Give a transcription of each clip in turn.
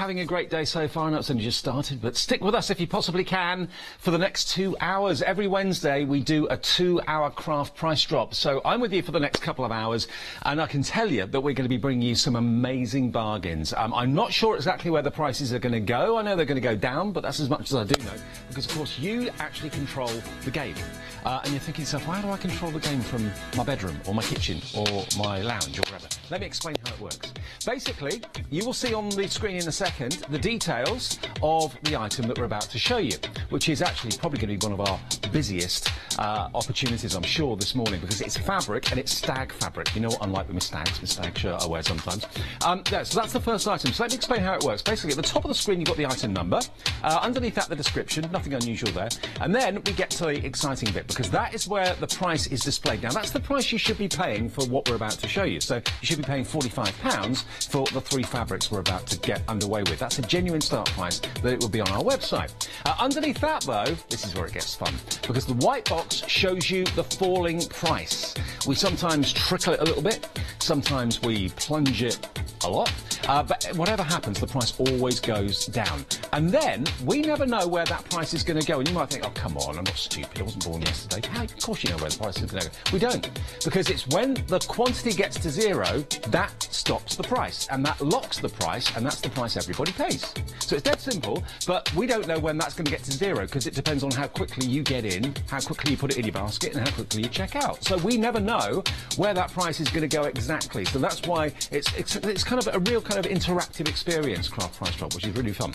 having a great day so far. I know it's only just started, but stick with us if you possibly can for the next 2 hours. Every Wednesday we do a 2-hour craft price drop. So I'm with you for the next couple of hours, and I can tell you that we're going to be bringing you some amazing bargains. I'm not sure exactly where the prices are going to go. I know they're going to go down, but that's as much as I do know, because of course you actually control the game. And you're thinking to yourself, well, how do I control the game from my bedroom or my kitchen or my lounge or wherever? Let me explain how it works. Basically, you will see on the screen in a second the details of the item that we're about to show you, which is actually probably going to be one of our busiest opportunities, I'm sure, this morning, because it's fabric and it's stag fabric. You know what I'm like with my stags, my stag shirt I wear sometimes. Yeah, so that's the first item. So let me explain how it works. Basically, at the top of the screen, you've got the item number. Underneath that, the description. Nothing unusual there. And then we get to the exciting bit, because that is where the price is displayed. Now, that's the price you should be paying for what we're about to show you. So you should be paying £45 for the 3 fabrics we're about to get underway with. That's a genuine start price that it will be on our website. Underneath that, though, this is where it gets fun, because the white box shows you the falling price. We sometimes trickle it a little bit, sometimes we plunge it a lot, but whatever happens, the price always goes down. And then we never know where that price is going to go. And you might think, oh, come on, I'm not stupid, I wasn't born yesterday. How, of course you know where the price is going to go. We don't, because it's when the quantity gets to 0 that stops the price, and that locks the price, and that's the price everybody pays. So it's dead simple, but we don't know when that's going to get to 0, because it depends on how quickly you get in, how quickly you put it in your basket, and how quickly you check out. So we never know where that price is going to go exactly. So that's why it's kind of a real kind of interactive experience, Craft Price Drop, which is really fun.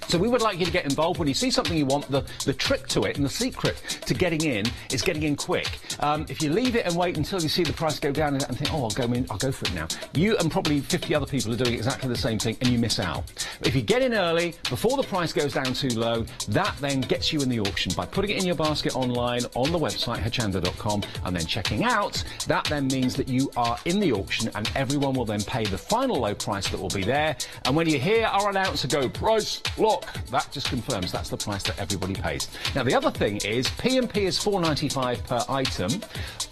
So we would like you to get involved. When you see something you want, the trick to it and the secret to getting in is getting in quick. If you leave it and wait until you see the price go down and think, oh, I'll go for it now, you and probably 50 other people are doing exactly the same thing, and you miss out. If you get in early, before the price goes down too low, that then gets you in the auction by putting it in your basket online on the website, Hochanda.com, and then checking out. That then means that you are in the auction, and everyone will then pay the final low price that will be there. And when you hear our announcer go, price lock, that just confirms that's the price that everybody pays. Now, the other thing is P&P is £4.95 per item,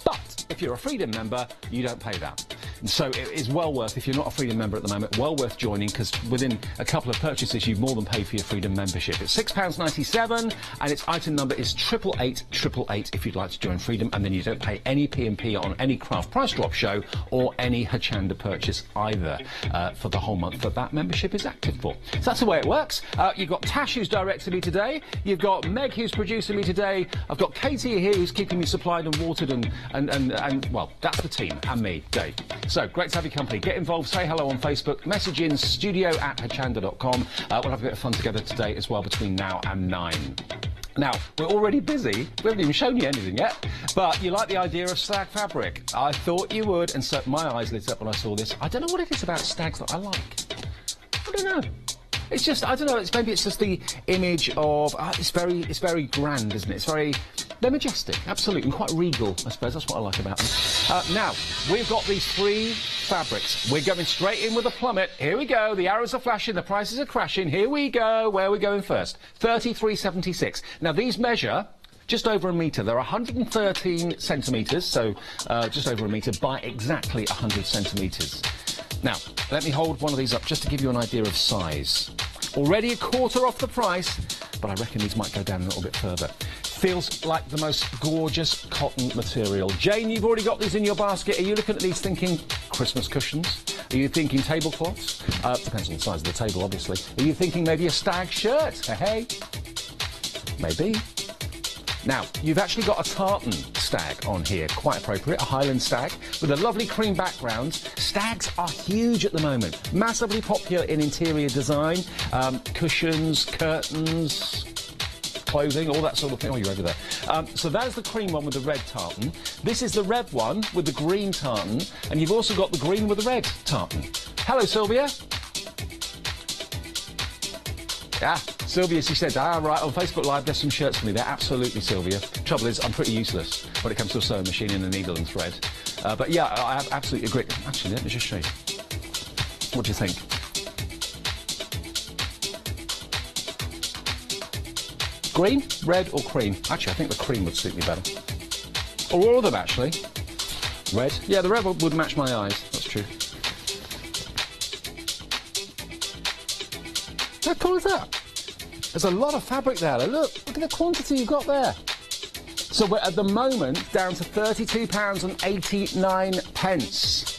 but if you're a Freedom member, you don't pay that. And so it is well worth, if you're not a Freedom member at the moment, well worth joining, because within a couple of purchases, you've more than paid for your Freedom membership. It's £6.97, and its item number is 88888 if you'd like to join Freedom, and then you don't pay any P&P on any Craft Price Drop show or any Hochanda purchase either for the whole month that membership is active for. So that's the way it works. You've got Tash, who's directing me today. You've got Meg, who's producing me today. I've got Katie here, who's keeping me supplied and watered, and well, that's the team, and me, Dave. So, great to have your company. Get involved, say hello on Facebook, message in studio@hochanda.com. We'll have a bit of fun together today as well between now and 9. Now, we're already busy. We haven't even shown you anything yet. But you like the idea of stag fabric. I thought you would, and so my eyes lit up when I saw this. I don't know what it is about stags that I like. I don't know. It's just, I don't know, maybe it's just the image of, it's very grand, isn't it? They're majestic, absolutely, and quite regal, I suppose. That's what I like about them. Now, we've got these 3 fabrics. We're going straight in with a plummet. Here we go. The arrows are flashing. The prices are crashing. Here we go. Where are we going first? 33.76. Now, these measure just over a metre. They're 113 centimetres, so just over a metre by exactly 100 centimetres. Now, let me hold one of these up just to give you an idea of size. Already a quarter off the price, but I reckon these might go down a little bit further. Feels like the most gorgeous cotton material. Jane, you've already got these in your basket. Are you looking at these thinking Christmas cushions? Are you thinking tablecloths? Depends on the size of the table, obviously. Are you thinking maybe a stag shirt? Hey? Maybe. Now, you've actually got a tartan stag on here, quite appropriate, a Highland stag, with a lovely cream background. Stags are huge at the moment, massively popular in interior design, cushions, curtains, clothing, all that sort of thing. Oh, you're over there. So that is the cream one with the red tartan. This is the red one with the green tartan, and you've also got the green with the red tartan. Hello, Sylvia. Sylvia, she said, right, on Facebook Live, there's some shirts for me. They're absolutely, Sylvia. Trouble is, I'm pretty useless when it comes to a sewing machine and a needle and thread. But yeah, I absolutely agree. Actually, let me just show you. What do you think? Green, red or cream? Actually, I think the cream would suit me better. Or all of them, actually. Red? Yeah, the red would match my eyes. That's true. How cool is that? There's a lot of fabric there. Look at the quantity you've got there. So we're at the moment down to £32.89.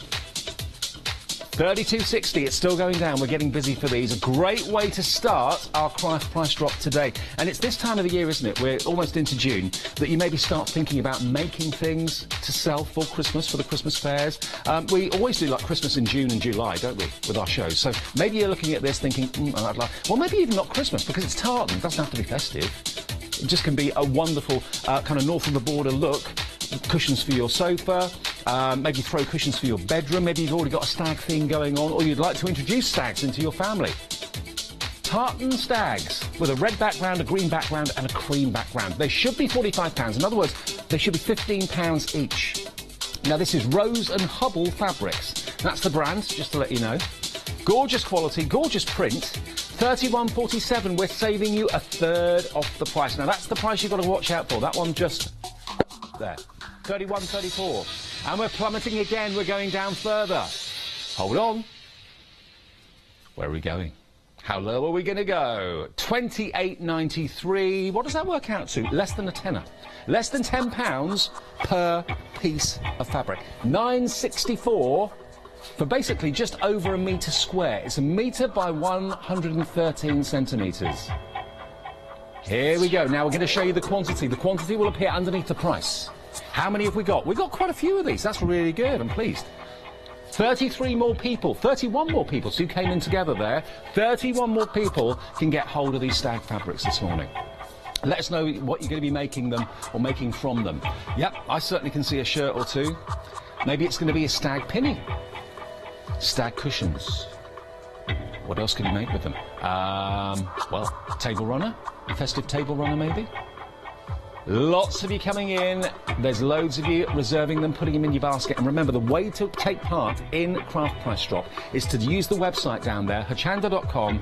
£32.60, it's still going down. We're getting busy for these. A great way to start our craft price drop today. And it's this time of the year, isn't it? We're almost into June, that you maybe start thinking about making things to sell for Christmas, for the Christmas fairs. We always do like Christmas in June and July, don't we, with our shows? So maybe you're looking at this thinking, I'd like... Well, maybe even not Christmas, because it's tartan. It doesn't have to be festive. It just can be a wonderful kind of north of the border look. Cushions for your sofa, maybe throw cushions for your bedroom, maybe you've already got a stag theme going on, or you'd like to introduce stags into your family. Tartan stags with a red background, a green background and a cream background. They should be £45. In other words, they should be £15 each. Now this is Rose and Hubble Fabrics. That's the brand, just to let you know. Gorgeous quality, gorgeous print. £31.47, we're saving you a third off the price. Now that's the price you've got to watch out for. That one just there. £31.34. And we're plummeting again. We're going down further. Hold on. Where are we going? How low are we going to go? £28.93. What does that work out to? Less than a tenner. Less than £10 per piece of fabric. £9.64 for basically just over a metre square. It's a metre by 113 centimetres. Here we go. Now we're going to show you the quantity. The quantity will appear underneath the price. How many have we got? We've got quite a few of these. That's really good. I'm pleased. 31 more people who came in together there. 31 more people can get hold of these stag fabrics this morning. Let us know what you're going to be making them or making from them. Yep, I certainly can see a shirt or two. Maybe it's going to be a stag pinny. Stag cushions. What else can you make with them? Well, table runner. A festive table runner, maybe. Lots of you coming in. There's loads of you reserving them, putting them in your basket. And remember, the way to take part in Craft Price Drop is to use the website down there, hochanda.com.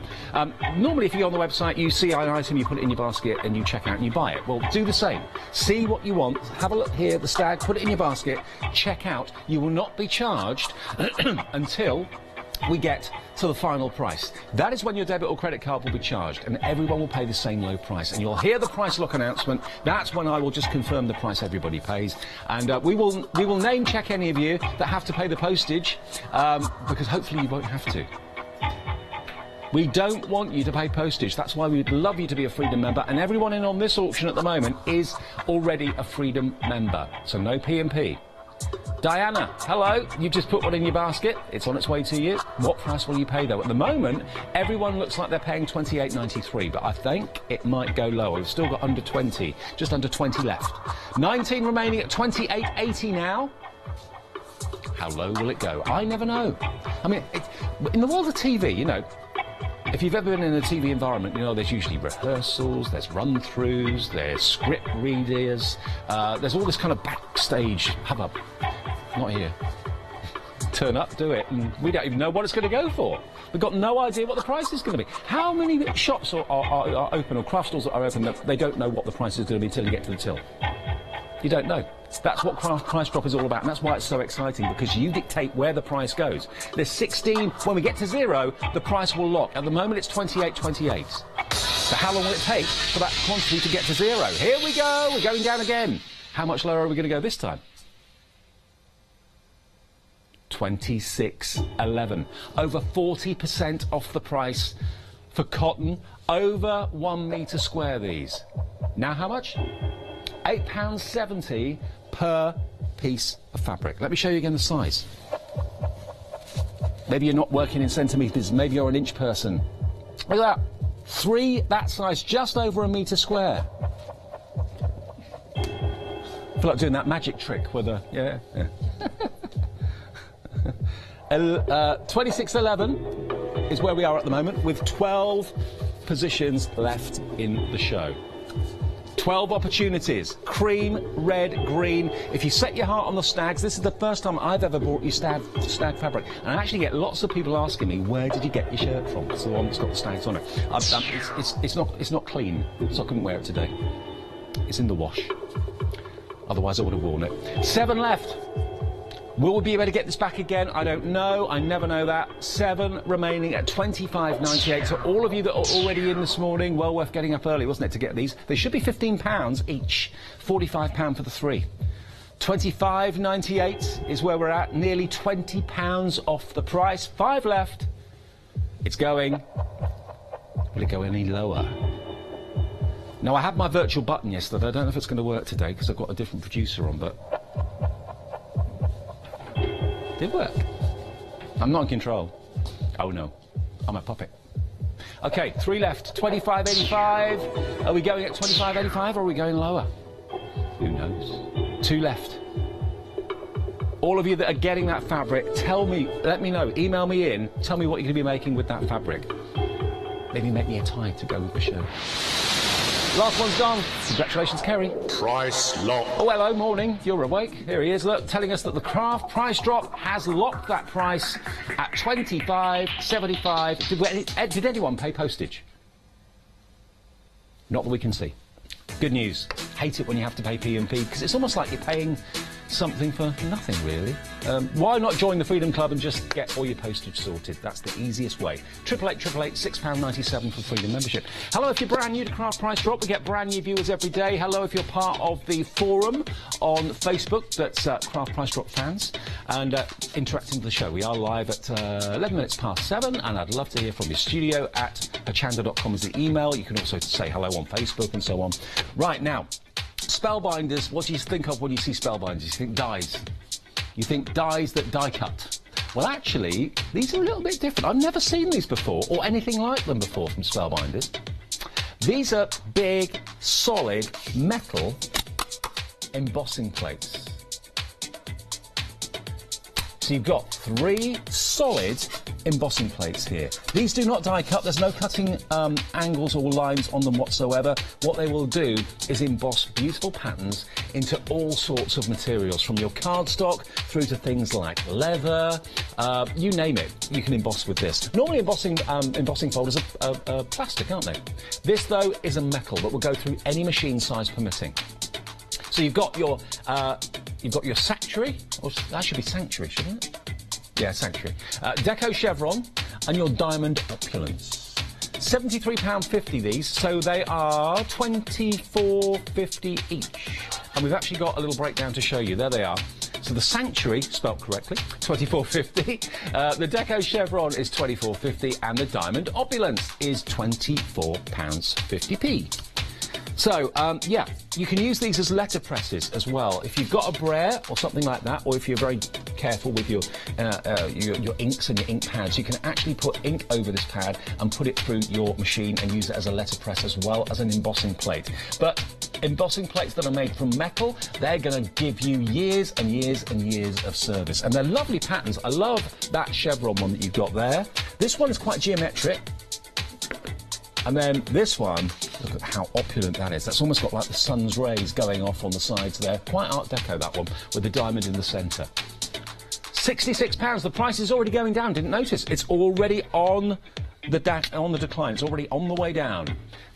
Normally, if you're on the website, you see an item, you put it in your basket, and you check out and you buy it. Well, do the same. See what you want. Have a look here, the stag, put it in your basket, check out. You will not be charged until we get to the final price. That is when your debit or credit card will be charged, and everyone will pay the same low price. And you'll hear the price lock announcement. That's when I will just confirm the price everybody pays. And we will name check any of you that have to pay the postage, because hopefully you won't have to. We don't want you to pay postage. That's why we'd love you to be a Freedom member. And everyone in on this auction at the moment is already a Freedom member. So no P&P. Diana, hello. You've just put one in your basket. It's on its way to you. What price will you pay, though? At the moment, everyone looks like they're paying £28.93, but I think it might go lower. We've still got under 20, just under 20 left. 19 remaining at £28.80 now. How low will it go? I never know. I mean, in the world of TV, you know, if you've ever been in a TV environment, you know there's usually rehearsals, there's run-throughs, there's script readers, there's all this kind of backstage hubbub. Not here. Turn up, do it, and we don't even know what it's going to go for. We've got no idea what the price is going to be. How many shops are open, or craft stores that are open, that they don't know what the price is going to be until you get to the till? You don't know. That's what Craft Price Drop is all about, and that's why it's so exciting, because you dictate where the price goes. There's 16. When we get to zero, the price will lock. At the moment, it's £28.28. So how long will it take for that quantity to get to zero? Here we go. We're going down again. How much lower are we going to go this time? £26.11. Over 40% off the price for cotton. Over 1 metre square, these. Now how much? £8.70 per piece of fabric. Let me show you again the size. Maybe you're not working in centimetres, maybe you're an inch person. Look at that. 3 that size, just over a metre square. I feel like doing that magic trick with a... Yeah. 26.11 is where we are at the moment, with 12 positions left in the show. 12 opportunities. Cream, red, green. If you set your heart on the stags, this is the first time I've ever bought you stag fabric. And I actually get lots of people asking me, where did you get your shirt from? It's the one that's got the stags on it. It's not clean, so I couldn't wear it today. It's in the wash. Otherwise I would have worn it. 7 left. Will we be able to get this back again? I don't know. I never know that. 7 remaining at £25.98. So all of you that are already in this morning, well worth getting up early, wasn't it, to get these? They should be £15 each. £45 for the 3. £25.98 is where we're at. Nearly £20 off the price. 5 left. It's going. Will it go any lower? Now, I had my virtual button yesterday. I don't know if it's going to work today because I've got a different producer on, but... Did work. I'm not in control. Oh no, I'm a puppet. Okay, 3 left. 25.85. Are we going at 25.85 or are we going lower? Who knows? 2 left. All of you that are getting that fabric, tell me, let me know, email me in, tell me what you're going to be making with that fabric. Maybe make me a tie to go with the show. Last one's gone. Congratulations, Kerry. Price lock. Oh, hello, morning. You're awake. Here he is, look, telling us that the craft price drop has locked that price at £25.75. Did anyone pay postage? Not that we can see. Good news. Hate it when you have to pay P&P, because it's almost like you're paying something for nothing, really. Why not join the Freedom Club and just get all your postage sorted? That's the easiest way. 888 £6.97 for Freedom membership. Hello, if you're brand new to Craft Price Drop, we get brand new viewers every day. Hello, if you're part of the forum on Facebook, that's Craft Price Drop fans, and interacting with the show. We are live at 11 minutes past 7, and I'd love to hear from you. Studio at hochanda.com is the email. You can also say hello on Facebook and so on. Right, now, Spellbinders, what do you think of when you see Spellbinders? You think dies. You think dies that die cut. Well, actually, these are a little bit different. I've never seen these before, or anything like them before from Spellbinders. These are big, solid, metal embossing plates. So you've got 3 solid embossing plates here. These do not die cut. There's no cutting angles or lines on them whatsoever. What they will do is emboss beautiful patterns into all sorts of materials, from your cardstock through to things like leather, you name it, you can emboss with this. Normally embossing folders are plastic, aren't they? This, though, is a metal that will go through any machine size permitting. So you've got your Sanctuary, or that should be Sanctuary, shouldn't it? Yeah, Sanctuary. Deco Chevron and your Diamond Opulence. £73.50 these, so they are £24.50 each. And we've actually got a little breakdown to show you. There they are. So the Sanctuary, spelt correctly, £24.50. The Deco Chevron is £24.50, and the Diamond Opulence is £24.50p. So, yeah, you can use these as letterpresses as well. If you've got a braille or something like that, or if you're very careful with your inks and your ink pads, you can actually put ink over this pad and put it through your machine and use it as a letterpress as well as an embossing plate. But embossing plates that are made from metal, they're going to give you years and years and years of service. And they're lovely patterns. I love that chevron one that you've got there. This one is quite geometric. And then this one, look at how opulent that is. That's almost got like the sun's rays going off on the sides there. Quite Art Deco, that one, with the diamond in the centre. £66. The price is already going down. Didn't notice. It's already on the decline. It's already on the way down.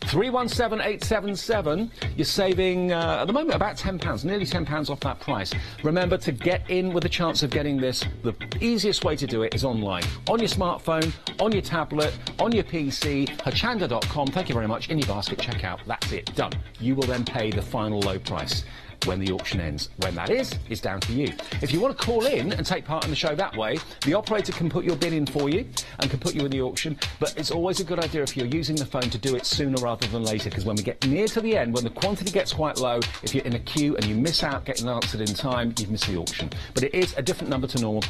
317877. You're saving at the moment about £10, nearly £10 off that price. Remember, to get in with a chance of getting this, the easiest way to do it is online, on your smartphone, on your tablet, on your PC. Hochanda.com. Thank you very much. In your basket, check out. That's it. Done. You will then pay the final low price when the auction ends. When that is down to you. If you want to call in and take part in the show that way, the operator can put your bid in for you and can put you in the auction, but it's always a good idea if you're using the phone to do it sooner rather than later, because when we get near to the end, when the quantity gets quite low, if you're in a queue and you miss out getting answered in time, you've missed the auction. But it is a different number to normal.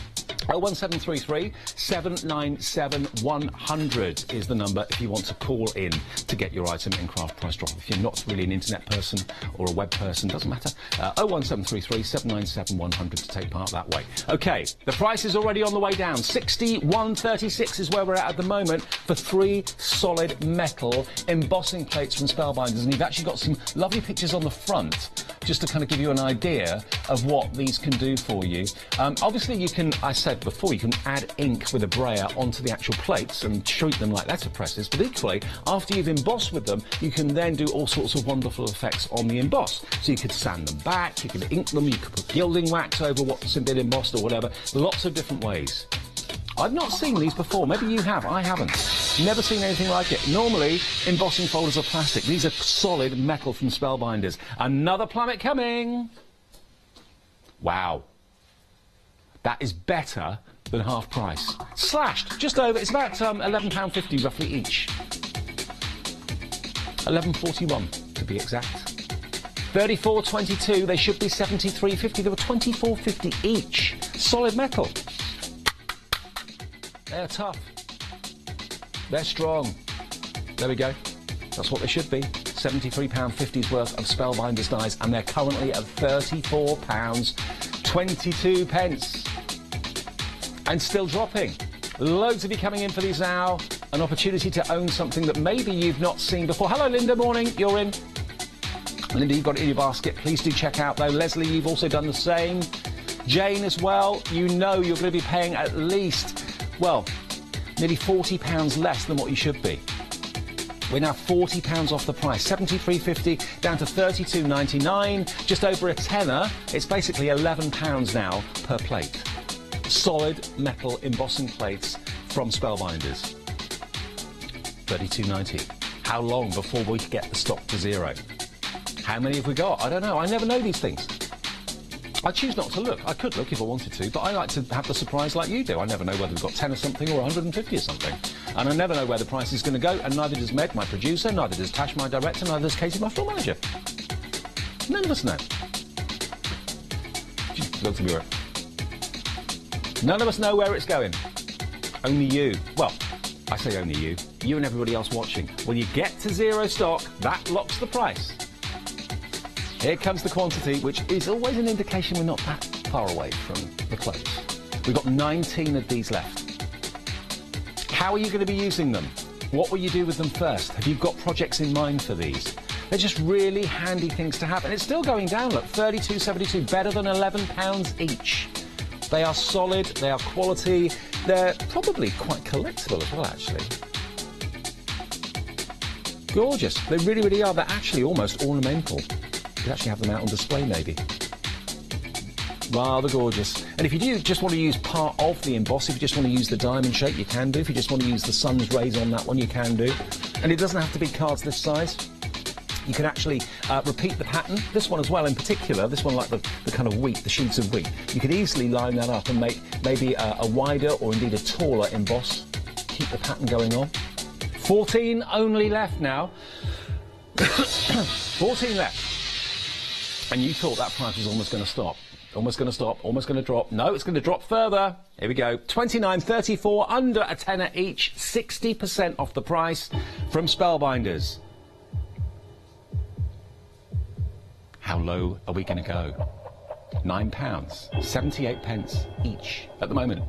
01733 797 100 is the number if you want to call in to get your item in Craft Price Drop. If you're not really an internet person or a web person, doesn't matter. 01733 797 100 to take part that way. OK, the price is already on the way down. 61.36 is where we're at the moment for 3 solid metal embossing plates from Spellbinders. And you've actually got some lovely pictures on the front just to kind of give you an idea of what these can do for you. Obviously, you can, I said before, you can add ink with a brayer onto the actual plates and treat them like letterpresses, but equally, after you've embossed with them, you can then do all sorts of wonderful effects on the emboss. So you could sand them back, you can ink them, you could put gilding wax over what's been embossed or whatever. Lots of different ways. I've not seen these before. Maybe you have. I haven't. Never seen anything like it. Normally, embossing folders are plastic. These are solid metal from Spellbinders. Another plummet coming. Wow. That is better than half price. Slashed, just over. It's about £11.50 roughly each. £11.41 to be exact. 34.22. They should be 73.50. They were 24.50 each. Solid metal. They're tough. They're strong. There we go. That's what they should be. £73.50's worth of Spellbinders dies, and they're currently at £34.22. And still dropping. Loads of you coming in for these now. An opportunity to own something that maybe you've not seen before. Hello, Linda. Morning. You're in. Linda, you've got it in your basket. Please do check out, though. Leslie, you've also done the same. Jane as well. You know you're going to be paying at least, well, nearly £40 less than what you should be. We're now £40 off the price. £73.50 down to £32.99. Just over a tenner. It's basically £11 now per plate. Solid metal embossing plates from Spellbinders. £32.90. How long before we get the stock to zero? How many have we got? I don't know. I never know these things. I choose not to look. I could look if I wanted to, but I like to have the surprise like you do. I never know whether we've got 10 or something or 150 or something. And I never know where the price is going to go, and neither does Meg, my producer, neither does Tash, my director, neither does Katie, my floor manager. None of us know. Look to me. None of us know where it's going. Only you. Well, I say only you. You and everybody else watching. When you get to zero stock, that locks the price. Here comes the quantity, which is always an indication we're not that far away from the close. We've got 19 of these left. How are you going to be using them? What will you do with them first? Have you got projects in mind for these? They're just really handy things to have. And it's still going down, look, £32.72, better than £11 each. They are solid, they are quality, they're probably quite collectible as well, actually. Gorgeous. They really, really are. They're actually almost ornamental. You could actually have them out on display, maybe. Rather gorgeous. And if you do just want to use part of the emboss, if you just want to use the diamond shape, you can do. If you just want to use the sun's rays on that one, you can do. And it doesn't have to be cards this size. You can actually repeat the pattern. This one as well in particular, this one like the kind of wheat, the sheets of wheat. You could easily line that up and make maybe a wider or indeed a taller emboss. Keep the pattern going on. 14 only left now. 14 left. And you thought that price was almost going to stop. Almost going to stop, almost going to drop. No, it's going to drop further. Here we go. $29.34, under a tenner each, 60% off the price from Spellbinders. How low are we going to go? £9, 78 pence each at the moment.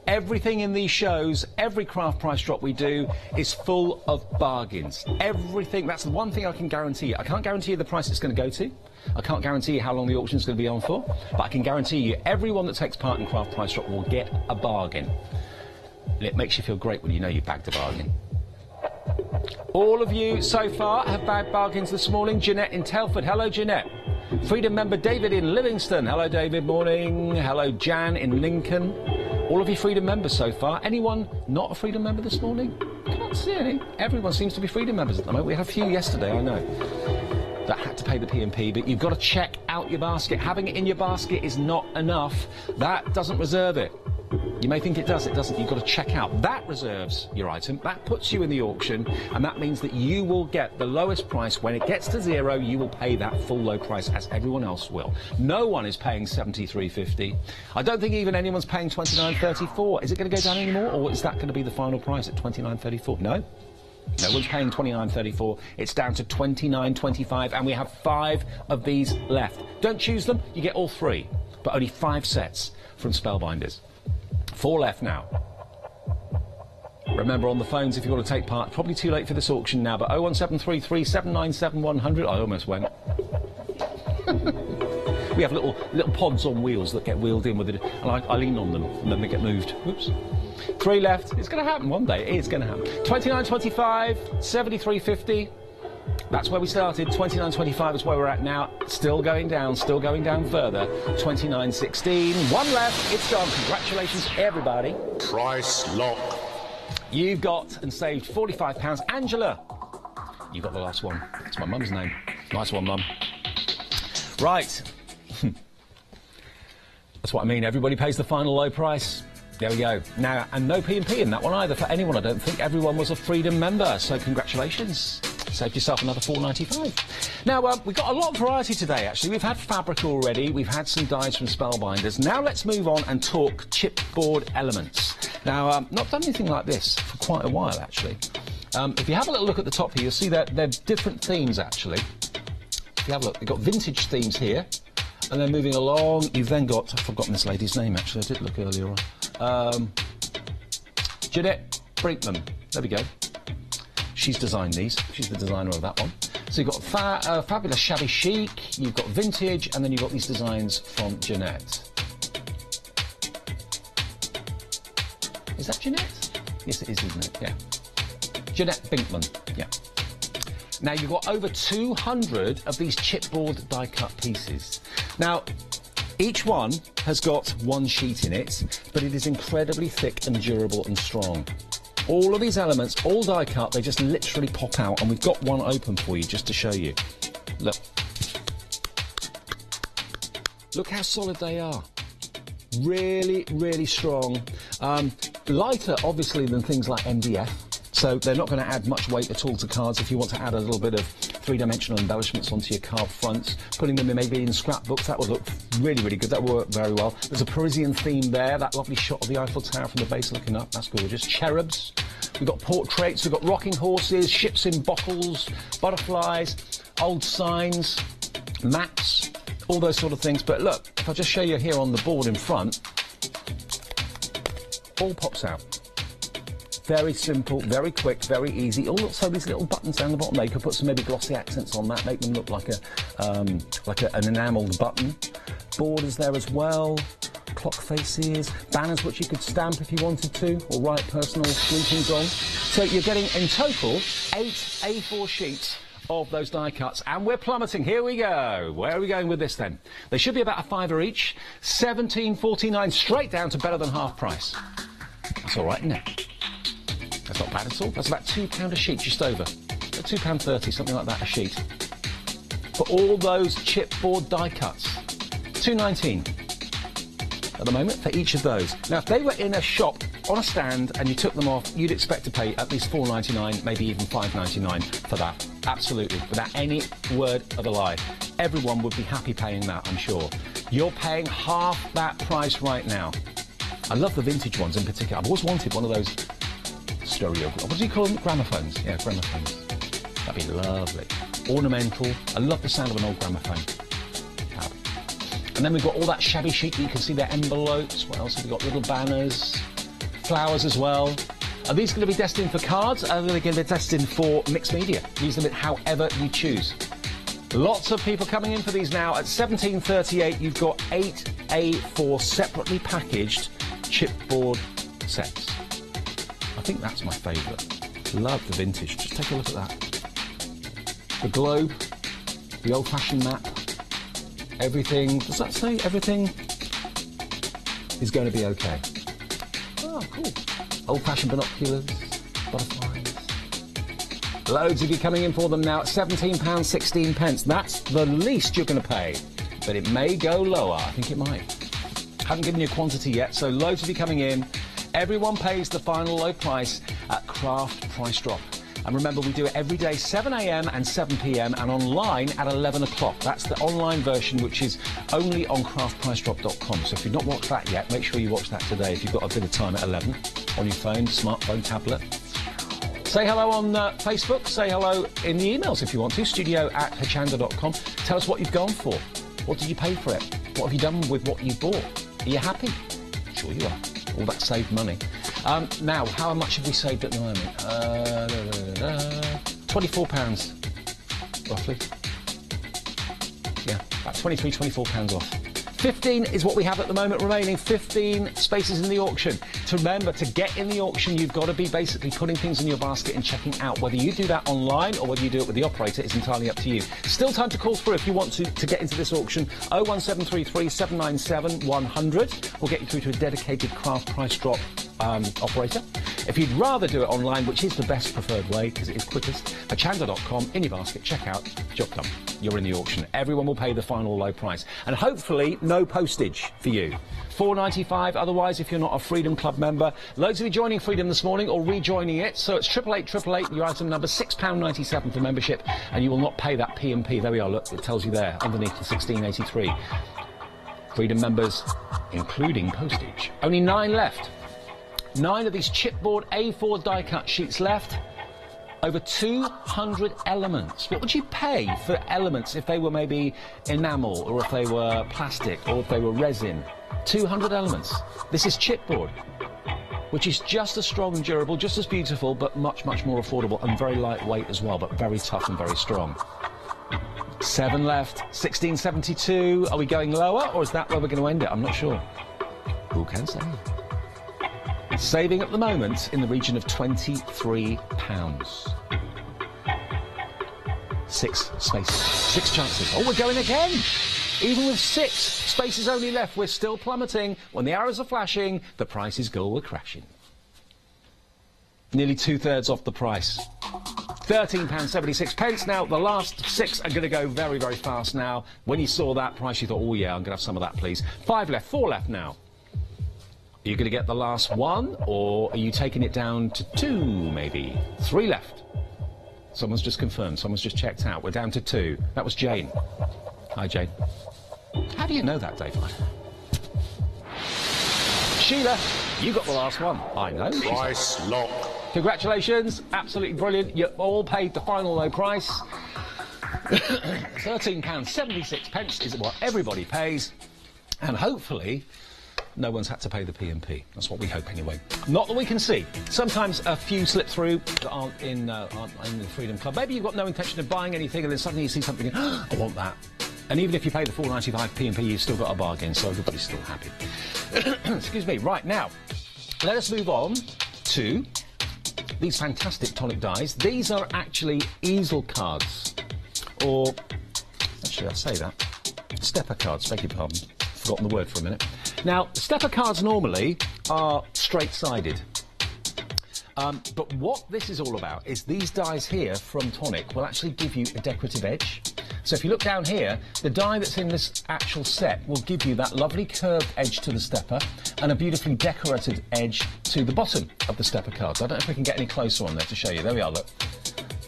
Everything in these shows, every craft price drop we do is full of bargains. Everything, that's the one thing I can guarantee you. I can't guarantee you the price it's going to go to. I can't guarantee you how long the auction is going to be on for. But I can guarantee you everyone that takes part in craft price drop will get a bargain. And it makes you feel great when you know you bagged a bargain. All of you so far have bagged bargains this morning. Jeanette in Telford. Hello, Jeanette. Freedom member David in Livingston. Hello, David. Morning. Hello, Jan in Lincoln. All of you Freedom members so far. Anyone not a Freedom member this morning? Can't see any. Everyone seems to be Freedom members at the moment. We had a few yesterday, I know, that had to pay the P&P, but you've got to check out your basket. Having it in your basket is not enough. That doesn't reserve it. You may think it does, it doesn't. You've got to check out. That reserves your item. That puts you in the auction, and that means that you will get the lowest price. When it gets to zero, you will pay that full low price, as everyone else will. No one is paying $73.50. I don't think even anyone's paying $29.34. Is it going to go down anymore, or is that going to be the final price at $29.34? No. No one's paying $29.34. It's down to $29.25, and we have 5 of these left. Don't choose them, you get all 3, but only 5 sets from Spellbinders. 4 left now. Remember, on the phones, if you want to take part, probably too late for this auction now, but 01733 797 100. I almost went. We have little pods on wheels that get wheeled in with it, and I lean on them, and then they get moved. Whoops. 3 left. It's going to happen one day. It is going to happen. 29.25, 73.50. That's where we started. 29.25 is where we're at now. Still going down further. 29.16. 1 left. It's gone. Congratulations, everybody. Price lock. You've got and saved £45. Angela, you got the last one. It's my mum's name. Nice one, Mum. Right. That's what I mean. Everybody pays the final low price. There we go. Now, and no P&P in that one either for anyone, I don't think. Everyone was a Freedom member, so congratulations. Saved yourself another £4.95. Now, we've got a lot of variety today, actually. We've had fabric already. We've had some dyes from Spellbinders. Now let's move on and talk chipboard elements. Now, not done anything like this for quite a while, actually. If you have a little look at the top here, you'll see that they're different themes, actually. If you have a look, you've got vintage themes here. And then moving along, you've then got... I've forgotten this lady's name, actually. I did look earlier on. Jeanette Brinkman. There we go. She's designed these. She's the designer of that one. So you've got fabulous shabby chic, you've got vintage, and then you've got these designs from Jeanette. Is that Jeanette? Yes, it is, isn't it? Yeah. Jeanette Brinkman. Yeah. Now, you've got over 200 of these chipboard die-cut pieces. Now, each one has got 1 sheet in it, but it is incredibly thick and durable and strong. All of these elements, all die-cut, they just literally pop out, and we've got one open for you just to show you. Look. Look how solid they are. Really, really strong. Lighter, obviously, than things like MDF. So they're not going to add much weight at all to cards. If you want to add a little bit of 3-dimensional embellishments onto your card fronts, putting them in maybe in scrapbooks, that would look really, really good. That would work very well. There's a Parisian theme there, that lovely shot of the Eiffel Tower from the base looking up. That's gorgeous. Cherubs. We've got portraits. We've got rocking horses, ships in bottles, butterflies, old signs, maps, all those sort of things. But look, if I just show you here on the board in front, all pops out. Very simple, very quick, very easy. Also, these little buttons down the bottom there, you could put some maybe glossy accents on that, make them look like an enamelled button. Borders there as well, clock faces, banners which you could stamp if you wanted to, or write personal greetings on. So you're getting, in total, 8 A4 sheets of those die cuts, and we're plummeting. Here we go. Where are we going with this then? They should be about a £5 each. £17.49, straight down to better than half price. That's all right, isn't it? That's not bad at all. That's about £2 a sheet, just over. £2.30, something like that a sheet. For all those chipboard die cuts. £2.19 at the moment for each of those. Now, if they were in a shop on a stand and you took them off, you'd expect to pay at least £4.99, maybe even £5.99 for that. Absolutely, without any word of a lie. Everyone would be happy paying that, I'm sure. You're paying half that price right now. I love the vintage ones in particular. I've always wanted one of those stereo, what do you call them? Gramophones. Yeah, gramophones. That'd be lovely. Ornamental. I love the sound of an old gramophone. Fab. And then we've got all that shabby chic. You can see their envelopes. What else have we got? Little banners, flowers as well. Are these going to be destined for cards? Are they going to be destined for mixed media? Use them however you choose. Lots of people coming in for these now. At £17.38, you've got 8 A4 separately packaged chipboard sets. I think that's my favourite. Love the vintage. Just take a look at that. The globe, the old-fashioned map, everything. Does that say everything is going to be okay? Oh, cool. Old-fashioned binoculars, butterflies. Loads of you coming in for them now at £17.16. That's the least you're going to pay, but it may go lower. I think it might. Haven't given you a quantity yet, so loads of you coming in. Everyone pays the final low price at Craft Price Drop. And remember, we do it every day, 7 a.m. and 7 p.m. and online at 11 o'clock. That's the online version, which is only on craftpricedrop.com. So if you've not watched that yet, make sure you watch that today if you've got a bit of time at 11 on your phone, smartphone, tablet. Say hello on Facebook. Say hello in the emails if you want to, studio@hochanda.com. Tell us what you've gone for. What did you pay for it? What have you done with what you bought? Are you happy? Sure you are. All that saved money. Now, how much have we saved at the moment? £24, roughly. Yeah, About 23, 24 pounds off. 15 is what we have at the moment remaining, 15 spaces in the auction. To remember, to get in the auction, you've got to be basically putting things in your basket and checking out. Whether you do that online or whether you do it with the operator is entirely up to you. Still time to call through if you want to get into this auction. 01733 797 100 will get you through to a dedicated craft price drop operator. If you'd rather do it online, which is the best preferred way because it is quickest, hochanda.com, in your basket, check out, job done. You're in the auction. Everyone will pay the final low price. And hopefully, no postage for you. $4.95 otherwise if you're not a Freedom Club member. Loads of you joining Freedom this morning or rejoining it. So it's 88888, your item number, £6.97 for membership, and you will not pay that P&P. There we are, look, it tells you there, underneath the 1683. Freedom members, including postage. Only 9 left. 9 of these chipboard A4 die-cut sheets left. Over 200 elements. What would you pay for elements if they were maybe enamel, or if they were plastic, or if they were resin? 200 elements. This is chipboard, which is just as strong and durable, just as beautiful, but much, much more affordable and very lightweight as well, but very tough and very strong. 7 left. 1672. Are we going lower, or is that where we're going to end it? I'm not sure. Who can say? Saving at the moment in the region of £23. 6 spaces, 6 chances. Oh, we're going again! Even with 6 spaces only left, we're still plummeting. When the arrows are flashing, the prices go crashing. Nearly 2/3 off the price. £13.76. Now, the last 6 are going to go very, very fast now. When you saw that price, you thought, oh yeah, I'm going to have some of that, please. 5 left, 4 left now. Are you going to get the last 1, or are you taking it down to 2, maybe? 3 left. Someone's just confirmed. Someone's just checked out. We're down to 2. That was Jane. Hi, Jane. How do you know that, Dave? Sheila, you got the last one. I know. Price lock. Congratulations. Absolutely brilliant. You all paid the final low price. £13.76 is what everybody pays. And hopefully, no one's had to pay the P&P. That's what we hope anyway. Not that we can see. Sometimes a few slip through that aren't in the Freedom Club. Maybe you've got no intention of buying anything and then suddenly you see something and, oh, I want that. And even if you pay the £4.95 P&P, you've still got a bargain, so everybody's still happy. Excuse me. Right, now, let us move on to these fantastic tonic dies. These are actually easel cards. Or, actually, I say that. Stepper cards, beg your pardon. Forgotten the word for a minute. Now, stepper cards normally are straight-sided. But what this is all about is these dies here from Tonic will actually give you a decorative edge. So if you look down here, the die that's in this actual set will give you that lovely curved edge to the stepper and a beautifully decorated edge to the bottom of the stepper cards. I don't know if we can get any closer on there to show you. There we are, look.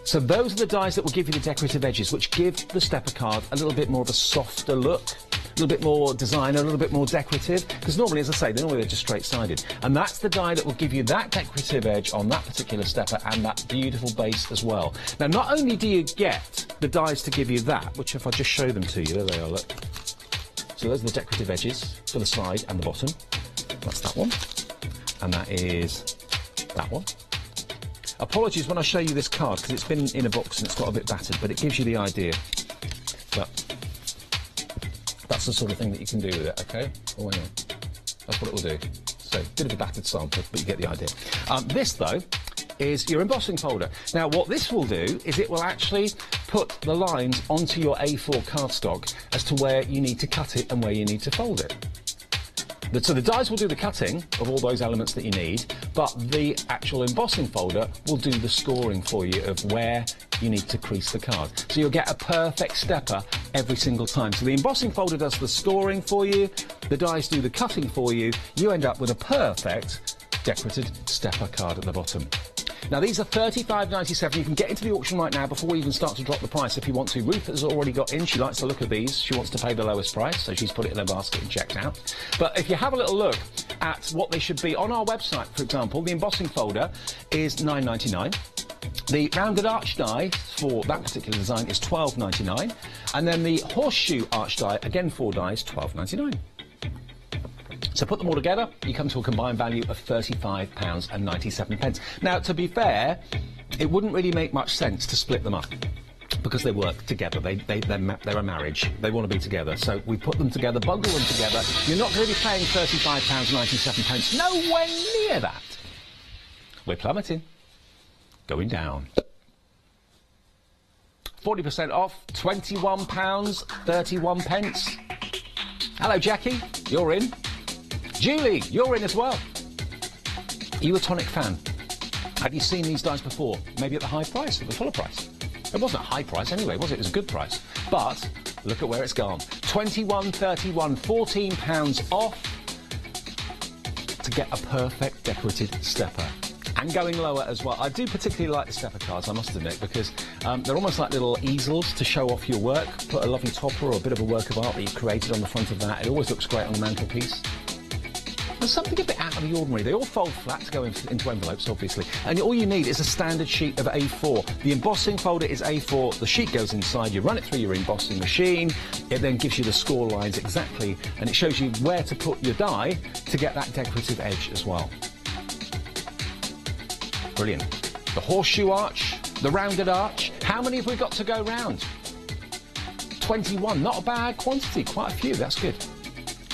So those are the dies that will give you the decorative edges, which give the stepper card a little bit more of a softer look, a little bit more designer, a little bit more decorative, because normally, as I say, they're just straight-sided. And that's the die that will give you that decorative edge on that particular stepper and that beautiful base as well. Now, not only do you get the dies to give you that, which if I just show them to you, there they are, look. So those are the decorative edges for the side and the bottom. That's that one. And that is that one. Apologies when I show you this card, because it's been in a box and it's got a bit battered, but it gives you the idea. But that's the sort of thing that you can do with it, okay? Oh, hang on. That's what it will do. So, bit of a battered sample, but you get the idea. This, though, is your embossing folder. Now, what this will do is it will actually put the lines onto your A4 cardstock as to where you need to cut it and where you need to fold it. So the dies will do the cutting of all those elements that you need, but the actual embossing folder will do the scoring for you of where you need to crease the card. So you'll get a perfect stepper every single time. So the embossing folder does the scoring for you, the dies do the cutting for you, you end up with a perfect decorated stepper card at the bottom. Now, these are £35.97. You can get into the auction right now before we even start to drop the price if you want to. Ruth has already got in. She likes the look of these. She wants to pay the lowest price, so she's put it in her basket and checked out. But if you have a little look at what they should be on our website, for example, the embossing folder is £9.99. The rounded arch die for that particular design is £12.99. And then the horseshoe arch die, again 4 dies, £12.99. So put them all together, you come to a combined value of £35.97. Now, to be fair, it wouldn't really make much sense to split them up, because they work together. They're a marriage. They want to be together. So we put them together, bundle them together. You're not going to be paying £35.97. Nowhere near that. We're plummeting. Going down. 40% off, £21.31. Hello, Jackie. You're in. Julie, you're in as well. Are you a tonic fan? Have you seen these dies before? Maybe at the high price, at the fuller price? It wasn't a high price anyway, was it? It was a good price. But look at where it's gone. £21.31, £14 off to get a perfect decorated stepper. And going lower as well. I do particularly like the stepper cards, I must admit, because they're almost like little easels to show off your work. Put a lovely topper or a bit of a work of art that you've created on the front of that. It always looks great on the mantelpiece. There's something a bit out of the ordinary. They all fold flat to go into envelopes, obviously. And all you need is a standard sheet of A4. The embossing folder is A4. The sheet goes inside. You run it through your embossing machine. It then gives you the score lines exactly. And it shows you where to put your die to get that decorative edge as well. Brilliant. The horseshoe arch, the rounded arch. How many have we got to go round? 21. Not a bad quantity. Quite a few. That's good.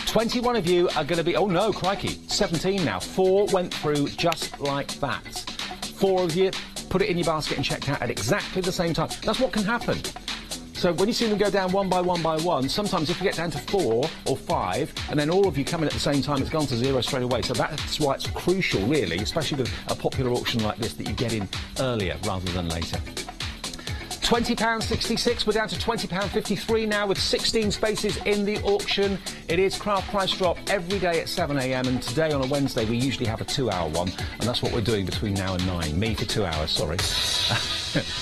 21 of you are going to be... Oh, no, crikey. 17 now. 4 went through just like that. 4 of you put it in your basket and checked out at exactly the same time. That's what can happen. So when you see them go down one by one, sometimes if you get down to 4 or 5, and then all of you come in at the same time, it's gone to 0 straight away. So that's why it's crucial, really, especially with a popular auction like this, that you get in earlier rather than later. £20.66, we're down to £20.53 now with 16 spaces in the auction. It is craft price drop every day at 7 a.m. and today on a Wednesday we usually have a 2-hour one, and that's what we're doing between now and 9. Me for 2 hours, sorry.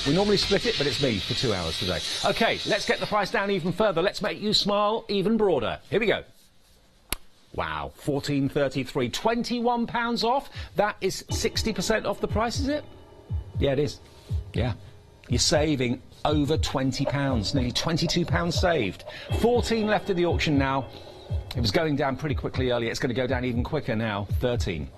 We normally split it, but it's me for 2 hours today. OK, let's get the price down even further. Let's make you smile even broader. Here we go. Wow, £14.33, £21 off. That is 60% off the price, is it? Yeah, it is. Yeah. You're saving over £20, nearly £22 saved. 14 left in the auction now. It was going down pretty quickly earlier. It's going to go down even quicker now. 13.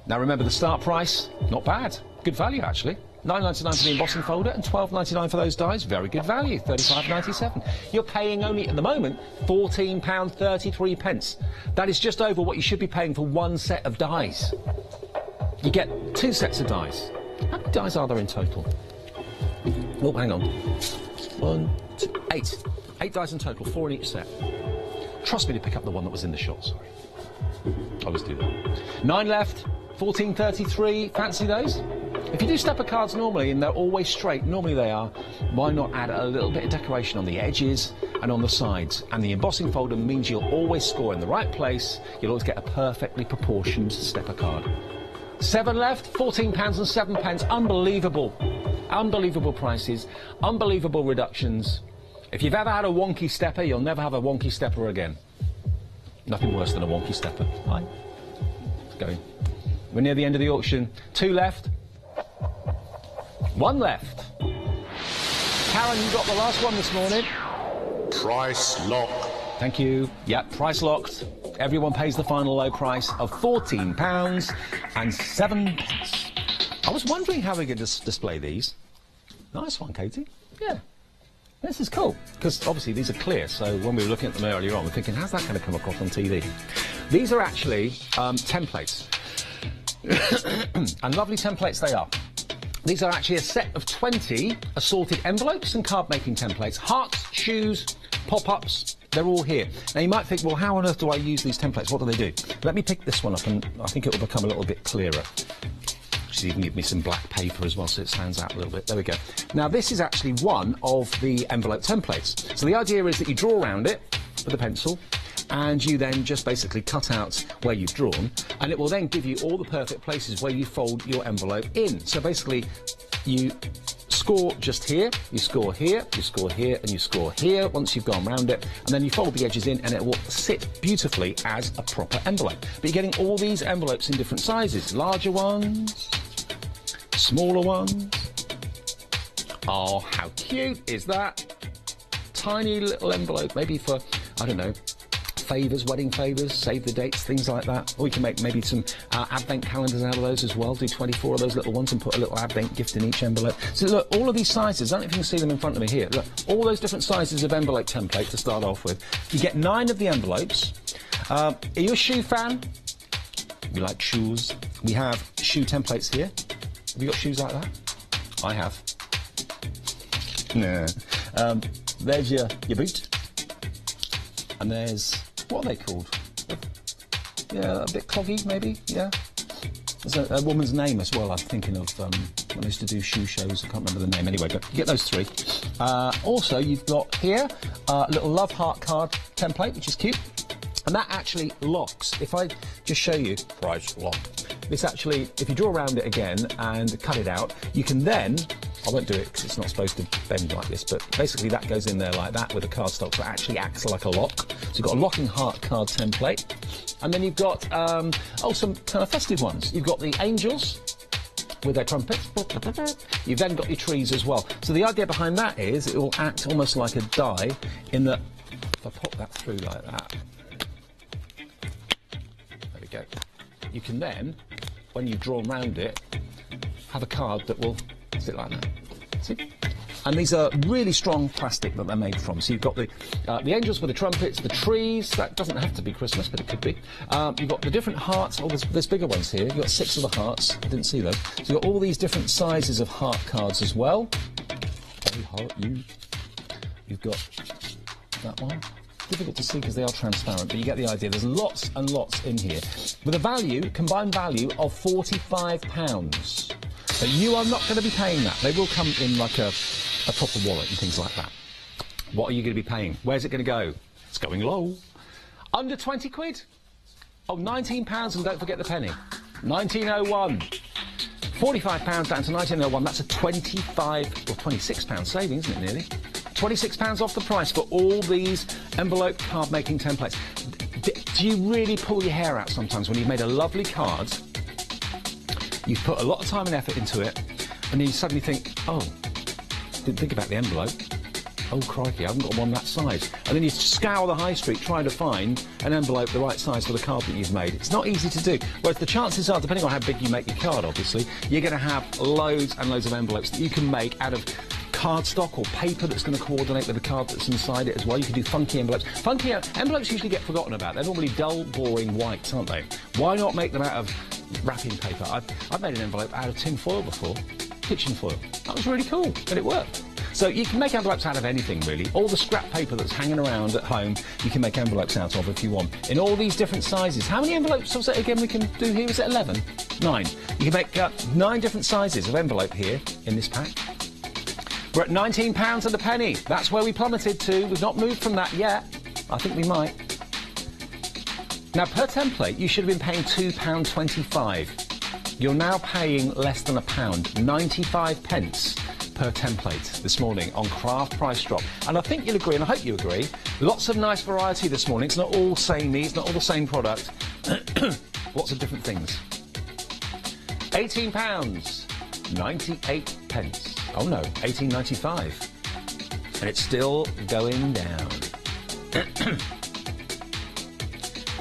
Now remember the start price, not bad. Good value actually. £9.99 for the embossing folder and £12.99 for those dies. Very good value. £35.97. You're paying only at the moment £14.33. That is just over what you should be paying for one set of dies. You get 2 sets of dies. How many dies are there in total? Oh, hang on. 1, 2, 8. 8 dies in total, 4 in each set. Trust me to pick up the one that was in the shot, sorry. I always do that. 9 left, £14.33. Fancy those? If you do stepper cards normally, and they're always straight, normally they are, why not add a little bit of decoration on the edges and on the sides? And the embossing folder means you'll always score in the right place. You'll always get a perfectly proportioned stepper card. 7 left, £14.07. Unbelievable. Unbelievable prices, unbelievable reductions. If you've ever had a wonky stepper, you'll never have a wonky stepper again. Nothing worse than a wonky stepper. Hi. It's going. We're near the end of the auction. 2 left. 1 left. Karen, you got the last one this morning. Price lock. Thank you. Yep, price locked. Everyone pays the final low price of £14.07. I was wondering how we could display these. Nice one, Katie. Yeah. This is cool, because obviously these are clear, so when we were looking at them earlier on, we're thinking, how's that going to come across on TV? These are actually templates. And lovely templates they are. These are actually a set of 20 assorted envelopes and card-making templates. Hearts, shoes, pop-ups, they're all here. Now you might think, well, how on earth do I use these templates? What do they do? Let me pick this one up and I think it will become a little bit clearer. She's even give me some black paper as well so it stands out a little bit. There we go. Now this is actually one of the envelope templates. So the idea is that you draw around it with a pencil and you then just basically cut out where you've drawn, and it will then give you all the perfect places where you fold your envelope in. So basically you score just here, you score here, you score here, and you score here once you've gone round it, and then you fold the edges in and it will sit beautifully as a proper envelope. But you're getting all these envelopes in different sizes, larger ones, smaller ones. Oh, how cute is that? Tiny little envelope, maybe for, I don't know, favours, wedding favours, save the dates, things like that. Or you can make maybe some advent calendars out of those as well. Do 24 of those little ones and put a little advent gift in each envelope. So look, all of these sizes, I don't know if you can see them in front of me here. Look, all those different sizes of envelope template to start off with. You get 9 of the envelopes. Are you a shoe fan? We like shoes. We have shoe templates here. Have you got shoes like that? I have. No. There's your boot. And there's, what are they called? Yeah, a bit cloggy, maybe, yeah. There's a woman's name as well, I'm thinking of, when I used to do shoe shows, I can't remember the name anyway, but you get those 3. Also, you've got here a little love heart card template, which is cute. And that actually locks. If I just show you, price lock. This actually, if you draw around it again and cut it out, you can then, I won't do it because it's not supposed to bend like this, but basically that goes in there like that with a cardstock, so it actually acts like a lock. So you've got a locking heart card template. And then you've got, some kind of festive ones. You've got the angels with their trumpets. You've then got your trees as well. So the idea behind that is it will act almost like a die in that, if I pop that through like that, there we go. You can then, when you draw around it, have a card that will sit like that. See? And these are really strong plastic that they're made from. So you've got the angels with the trumpets, the trees. That doesn't have to be Christmas, but it could be. You've got the different hearts. Oh, there's bigger ones here. You've got 6 of the hearts. I didn't see those. So you've got all these different sizes of heart cards as well. Very heart you. You've got that one. Difficult to see because they are transparent, but you get the idea. There's lots and lots in here. With a combined value of £45. But you are not going to be paying that. They will come in like a proper wallet and things like that. What are you going to be paying? Where's it going to go? It's going low. Under 20 quid? Oh, £19 and don't forget the penny. 1901. £45 down to 1901. That's a £25 or £26 saving, isn't it, nearly? £26 off the price for all these envelope card making templates. Do you really pull your hair out sometimes when you've made a lovely card, you've put a lot of time and effort into it, and then you suddenly think, oh, didn't think about the envelope. Oh, crikey, I haven't got one that size. And then you scour the high street trying to find an envelope the right size for the card that you've made. It's not easy to do. Whereas the chances are, depending on how big you make your card, obviously, you're going to have loads and loads of envelopes that you can make out of cardstock or paper that's going to coordinate with the card that's inside it as well. You can do funky envelopes. Funky envelopes usually get forgotten about. They're normally dull, boring whites, aren't they? Why not make them out of wrapping paper? I've made an envelope out of tin foil before, kitchen foil. That was really cool, and it worked. So you can make envelopes out of anything, really. All the scrap paper that's hanging around at home, you can make envelopes out of if you want. In all these different sizes. How many envelopes was it again we can do here? Is it 11? 9. You can make 9 different sizes of envelope here in this pack. We're at £19 and a penny. That's where we plummeted to. We've not moved from that yet. I think we might. Now, per template, you should have been paying £2.25. You're now paying less than £1, 95 pence per template this morning on Craft Price Drop. And I think you'll agree, and I hope you agree, lots of nice variety this morning. It's not all samey, it's not all the same product. Lots of different things. £18, 98 pence. Oh no, 18.95. And it's still going down.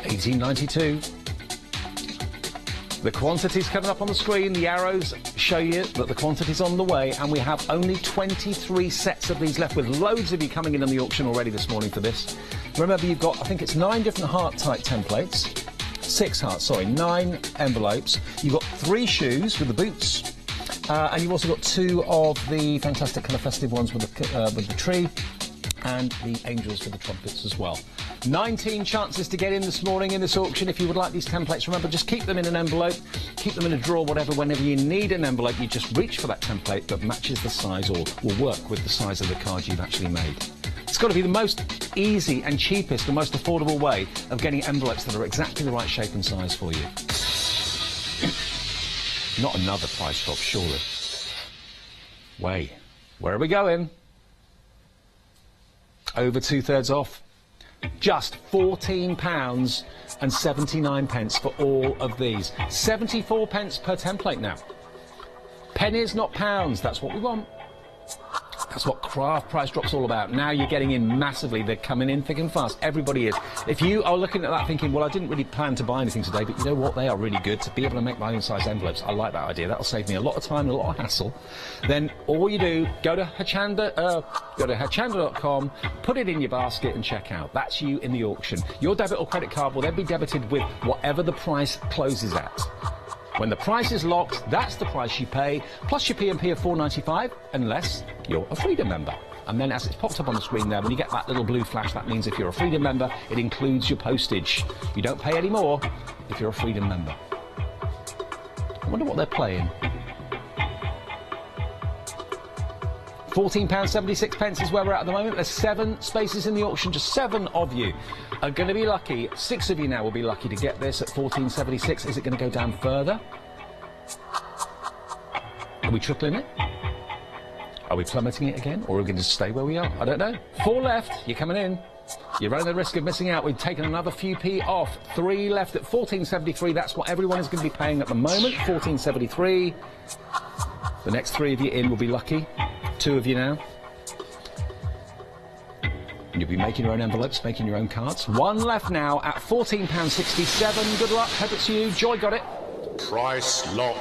18.92. The quantity's coming up on the screen. The arrows show you that the quantity's on the way, and we have only 23 sets of these left, with loads of you coming in on the auction already this morning for this. Remember, you've got, I think it's 9 different heart-type templates. 6 hearts, sorry, 9 envelopes. You've got 3 shoes with the boots. And you've also got 2 of the fantastic kind of festive ones with the tree, and the angels with the trumpets as well. 19 chances to get in this morning in this auction. If you would like these templates, remember, just keep them in an envelope, keep them in a drawer, whatever. Whenever you need an envelope, you just reach for that template that matches the size or will work with the size of the card you've actually made. It's got to be the most easy and cheapest and most affordable way of getting envelopes that are exactly the right shape and size for you. Not another price drop, surely. Wait, where are we going? Over 2/3 off. Just £14 and 79 pence for all of these. 74 pence per template now. Pennies, not pounds, that's what we want. That's what craft price drop's all about. Now you're getting in massively. They're coming in thick and fast. Everybody is. If you are looking at that thinking, well, I didn't really plan to buy anything today, but you know what? They are really good to be able to make my own size envelopes. I like that idea. That'll save me a lot of time and a lot of hassle. Then all you do, go to Hochanda.com, put it in your basket and check out. That's you in the auction. Your debit or credit card will then be debited with whatever the price closes at. When the price is locked, that's the price you pay, plus your P&P of $4.95, unless you're a Freedom member. And then as it's popped up on the screen there, when you get that little blue flash, that means if you're a Freedom member, it includes your postage. You don't pay any more if you're a Freedom member. I wonder what they're playing. £14.76 is where we're at the moment. There's 7 spaces in the auction. Just 7 of you are going to be lucky. 6 of you now will be lucky to get this at £14.76. Is it going to go down further? Are we tripling it? Are we plummeting it again? Or are we going to stay where we are? I don't know. 4 left. You're coming in. You're running the risk of missing out. We've taken another few p off. 3 left at £14.73. That's what everyone is going to be paying at the moment. £14.73. The next 3 of you in will be lucky. 2 of you now. And you'll be making your own envelopes, making your own cards. 1 left now at £14.67. Good luck. Hope it's you. Joy got it. Price lock.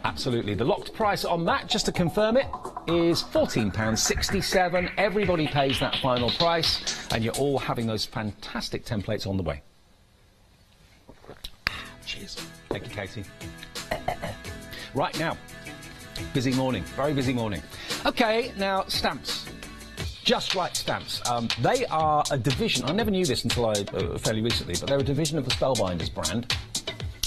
Absolutely. The locked price on that, just to confirm it, is £14.67. Everybody pays that final price, and you're all having those fantastic templates on the way. Cheers. Thank you, Katie. Right now, busy morning, very busy morning. OK, now stamps. Just Right stamps. They are a division. I never knew this until fairly recently, but they're a division of the Spellbinders brand.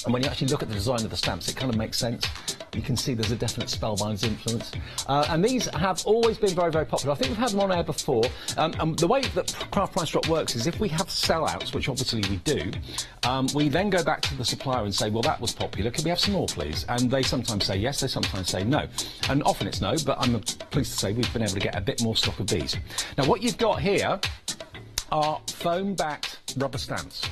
And when you actually look at the design of the stamps, it kind of makes sense. You can see there's a definite Spellbinders influence. And these have always been very, very popular. I think we've had them on air before. And the way that Craft Price Drop works is if we have sellouts, which obviously we do, we then go back to the supplier and say, well, that was popular. Could we have some more, please? And they sometimes say yes, they sometimes say no. And often it's no, but I'm pleased to say we've been able to get a bit more stock of these. Now, what you've got here are foam-backed rubber stamps.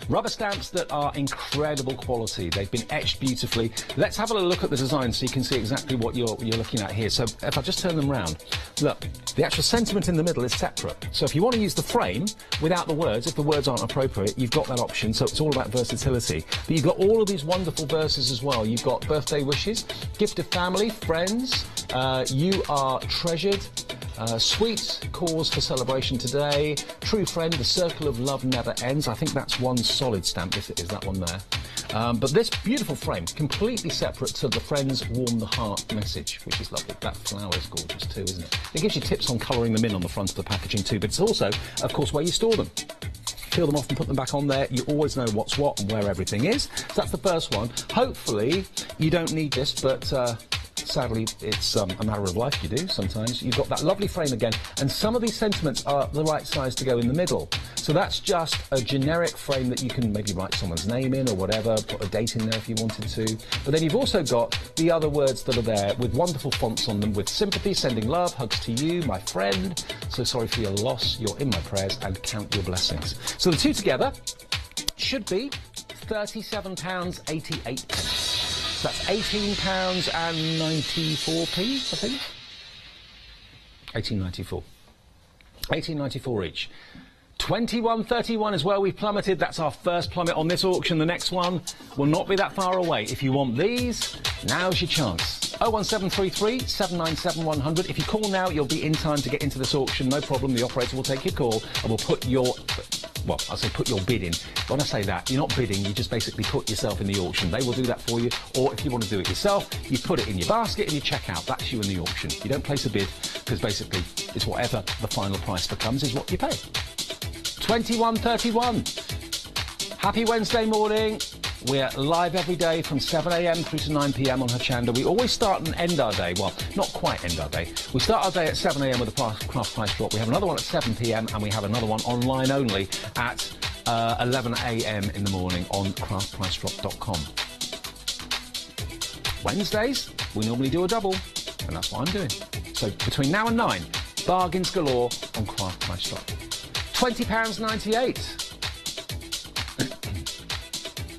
Rubber stamps that are incredible quality. They've been etched beautifully. Let's have a look at the design so you can see exactly what you're looking at here. So if I just turn them round, look, the actual sentiment in the middle is separate. So if you want to use the frame without the words, if the words aren't appropriate, you've got that option. So it's all about versatility. But you've got all of these wonderful verses as well. You've got birthday wishes, gift of family, friends, you are treasured, sweet cause for celebration today, true friend, the circle of love never ends. I think that's one solid stamp, if it is that one there. But this beautiful frame, completely separate to the friends warm the heart message, which is lovely. That flower is gorgeous too, isn't it? It gives you tips on colouring them in on the front of the packaging too, but it's also, of course, where you store them. Peel them off and put them back on there. You always know what's what and where everything is. So that's the first one. Hopefully, you don't need this, but sadly, it's a matter of life, you do sometimes. You've got that lovely frame again, and some of these sentiments are the right size to go in the middle. So that's just a generic frame that you can maybe write someone's name in or whatever, put a date in there if you wanted to. But then you've also got the other words that are there with wonderful fonts on them, with sympathy, sending love, hugs to you, my friend, so sorry for your loss, you're in my prayers, and count your blessings. So the two together should be £37.88. So that's £18.94p, I think. £18.94. £18.94 each. £21.31 is where we've plummeted. That's our first plummet on this auction. The next one will not be that far away. If you want these, now's your chance. 01733 797 100. If you call now, you'll be in time to get into this auction. No problem. The operator will take your call and will put your... Well, I say put your bid in. When I say that, you're not bidding, you just basically put yourself in the auction. They will do that for you, or if you want to do it yourself, you put it in your basket and you check out. That's you in the auction. You don't place a bid, because basically it's whatever the final price becomes is what you pay. £21.31. Happy Wednesday morning. We're live every day from 7 a.m. through to 9 p.m. on Hochanda. We always start and end our day. Well, not quite end our day. We start our day at 7 a.m. with a craft price drop. We have another one at 7 p.m. and we have another one online only at 11 a.m. in the morning on craftpriceDrop.com. Wednesdays, we normally do a double, and that's what I'm doing. So between now and 9, bargains galore on Craft Price Drop. £20.98.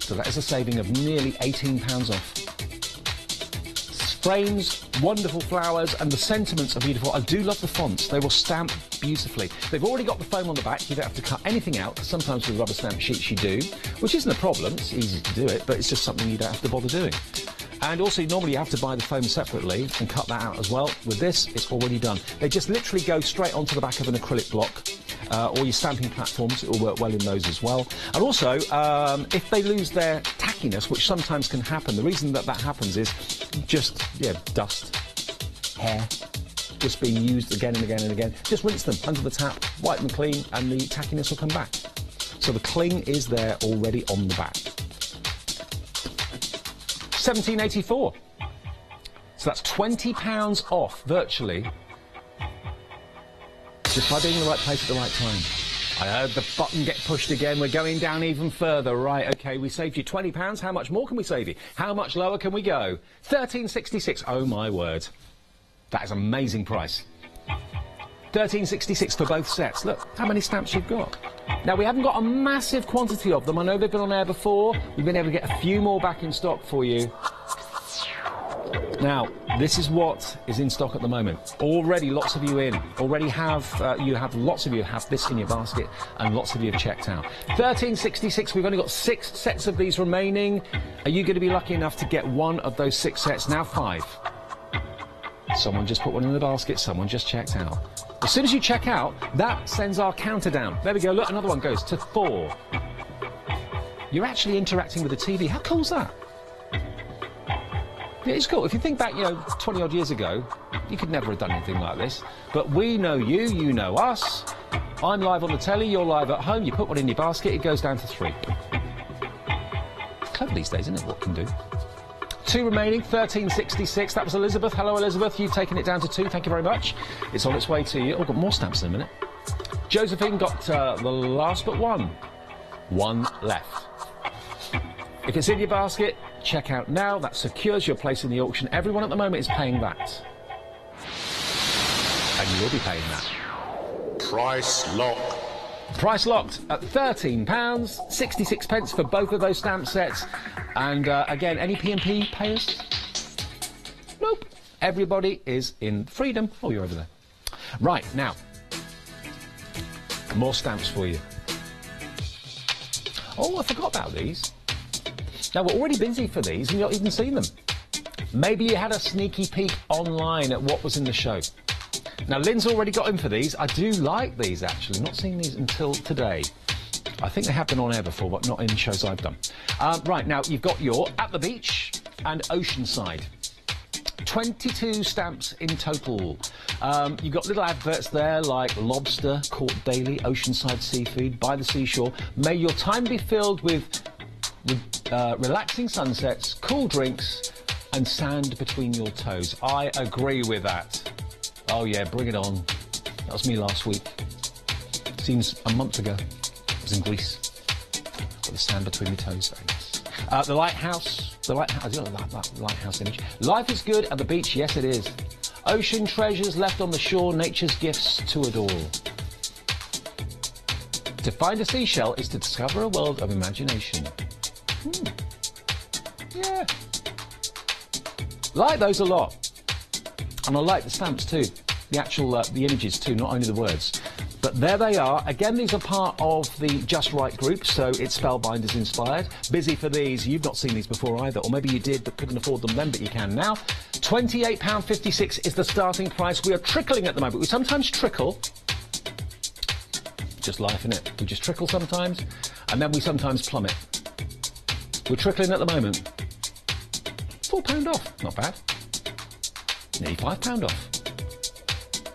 So that is a saving of nearly £18 off. Frames Wonderful flowers, and the sentiments are beautiful. I do love the fonts. They will stamp beautifully. They've already got the foam on the back. You don't have to cut anything out. Sometimes with rubber stamp sheets you do, which isn't a problem. It's easy to do it, but it's just something you don't have to bother doing. And also, normally you have to buy the foam separately and cut that out as well. With this, it's already done. They just literally go straight onto the back of an acrylic block. Or your stamping platforms, it will work well in those as well. And also, if they lose their tackiness, which sometimes can happen, the reason that happens is just, dust, hair, just being used again and again and again. Just rinse them under the tap, wipe them clean, and the tackiness will come back. So the cling is there already on the back. £17.84. So that's £20 off, virtually, just by being in the right place at the right time. I heard the button get pushed again. We're going down even further. Right, OK, we saved you £20. How much more can we save you? How much lower can we go? £13.66. Oh, my word. That is an amazing price. £13.66 for both sets. Look how many stamps you've got. Now, we haven't got a massive quantity of them. I know they've been on air before. We've been able to get a few more back in stock for you. Now, this is what is in stock at the moment. Already lots of you in. Already lots of you have this in your basket, and lots of you have checked out. £13.66. We've only got 6 sets of these remaining. Are you going to be lucky enough to get one of those 6 sets? Now 5. Someone just put one in the basket. Someone just checked out. As soon as you check out, that sends our counter down. There we go. Look, another one goes to 4. You're actually interacting with the TV. How cool is that? Yeah, it's cool. If you think back, 20-odd years ago, you could never have done anything like this. But we know you, you know us. I'm live on the telly, you're live at home. You put one in your basket, it goes down to 3. Clever these days, isn't it, what it can do? 2 remaining, £13.66. That was Elizabeth. Hello, Elizabeth. You've taken it down to 2. Thank you very much. It's on its way to you. Oh, got more stamps in a minute. Josephine got the last but one. One left. If it's in your basket, check out now. That secures your place in the auction. Everyone at the moment is paying that. And you will be paying that. Price lock. Price locked at £13.66 for both of those stamp sets. And again, any P&P payers? Nope. Everybody is in freedom. Oh, you're over there. Right, now, more stamps for you. Oh, I forgot about these. Now, we're already busy for these and you've not even seen them. Maybe you had a sneaky peek online at what was in the show. Now, Lynn's already got in for these. I do like these, actually. Not seen these until today. I think they have been on air before, but not in shows I've done. Right, now, you've got your At the Beach and Oceanside. 22 stamps in total. You've got little adverts there like lobster, caught daily, oceanside seafood, by the seashore. May your time be filled with relaxing sunsets, cool drinks, and sand between your toes. I agree with that. Oh yeah, bring it on. That was me last week. Seems a month ago. I was in Greece. Got the sand between my toes. Very nice. The lighthouse. I don't know that lighthouse image. Life is good at the beach. Yes, it is. Ocean treasures left on the shore. Nature's gifts to adore. To find a seashell is to discover a world of imagination. Yeah. Like those a lot. And I like the stamps too. The actual, the images too, not only the words. But there they are. Again, these are part of the Just Right group, so it's Spellbinders inspired. Busy for these. You've not seen these before either, or maybe you did but couldn't afford them then, but you can now. £28.56 is the starting price. We are trickling at the moment. We sometimes trickle. Just life, innit? We just trickle sometimes, and then we sometimes plummet. We're trickling at the moment. £4 off. Not bad. Nearly £5 off.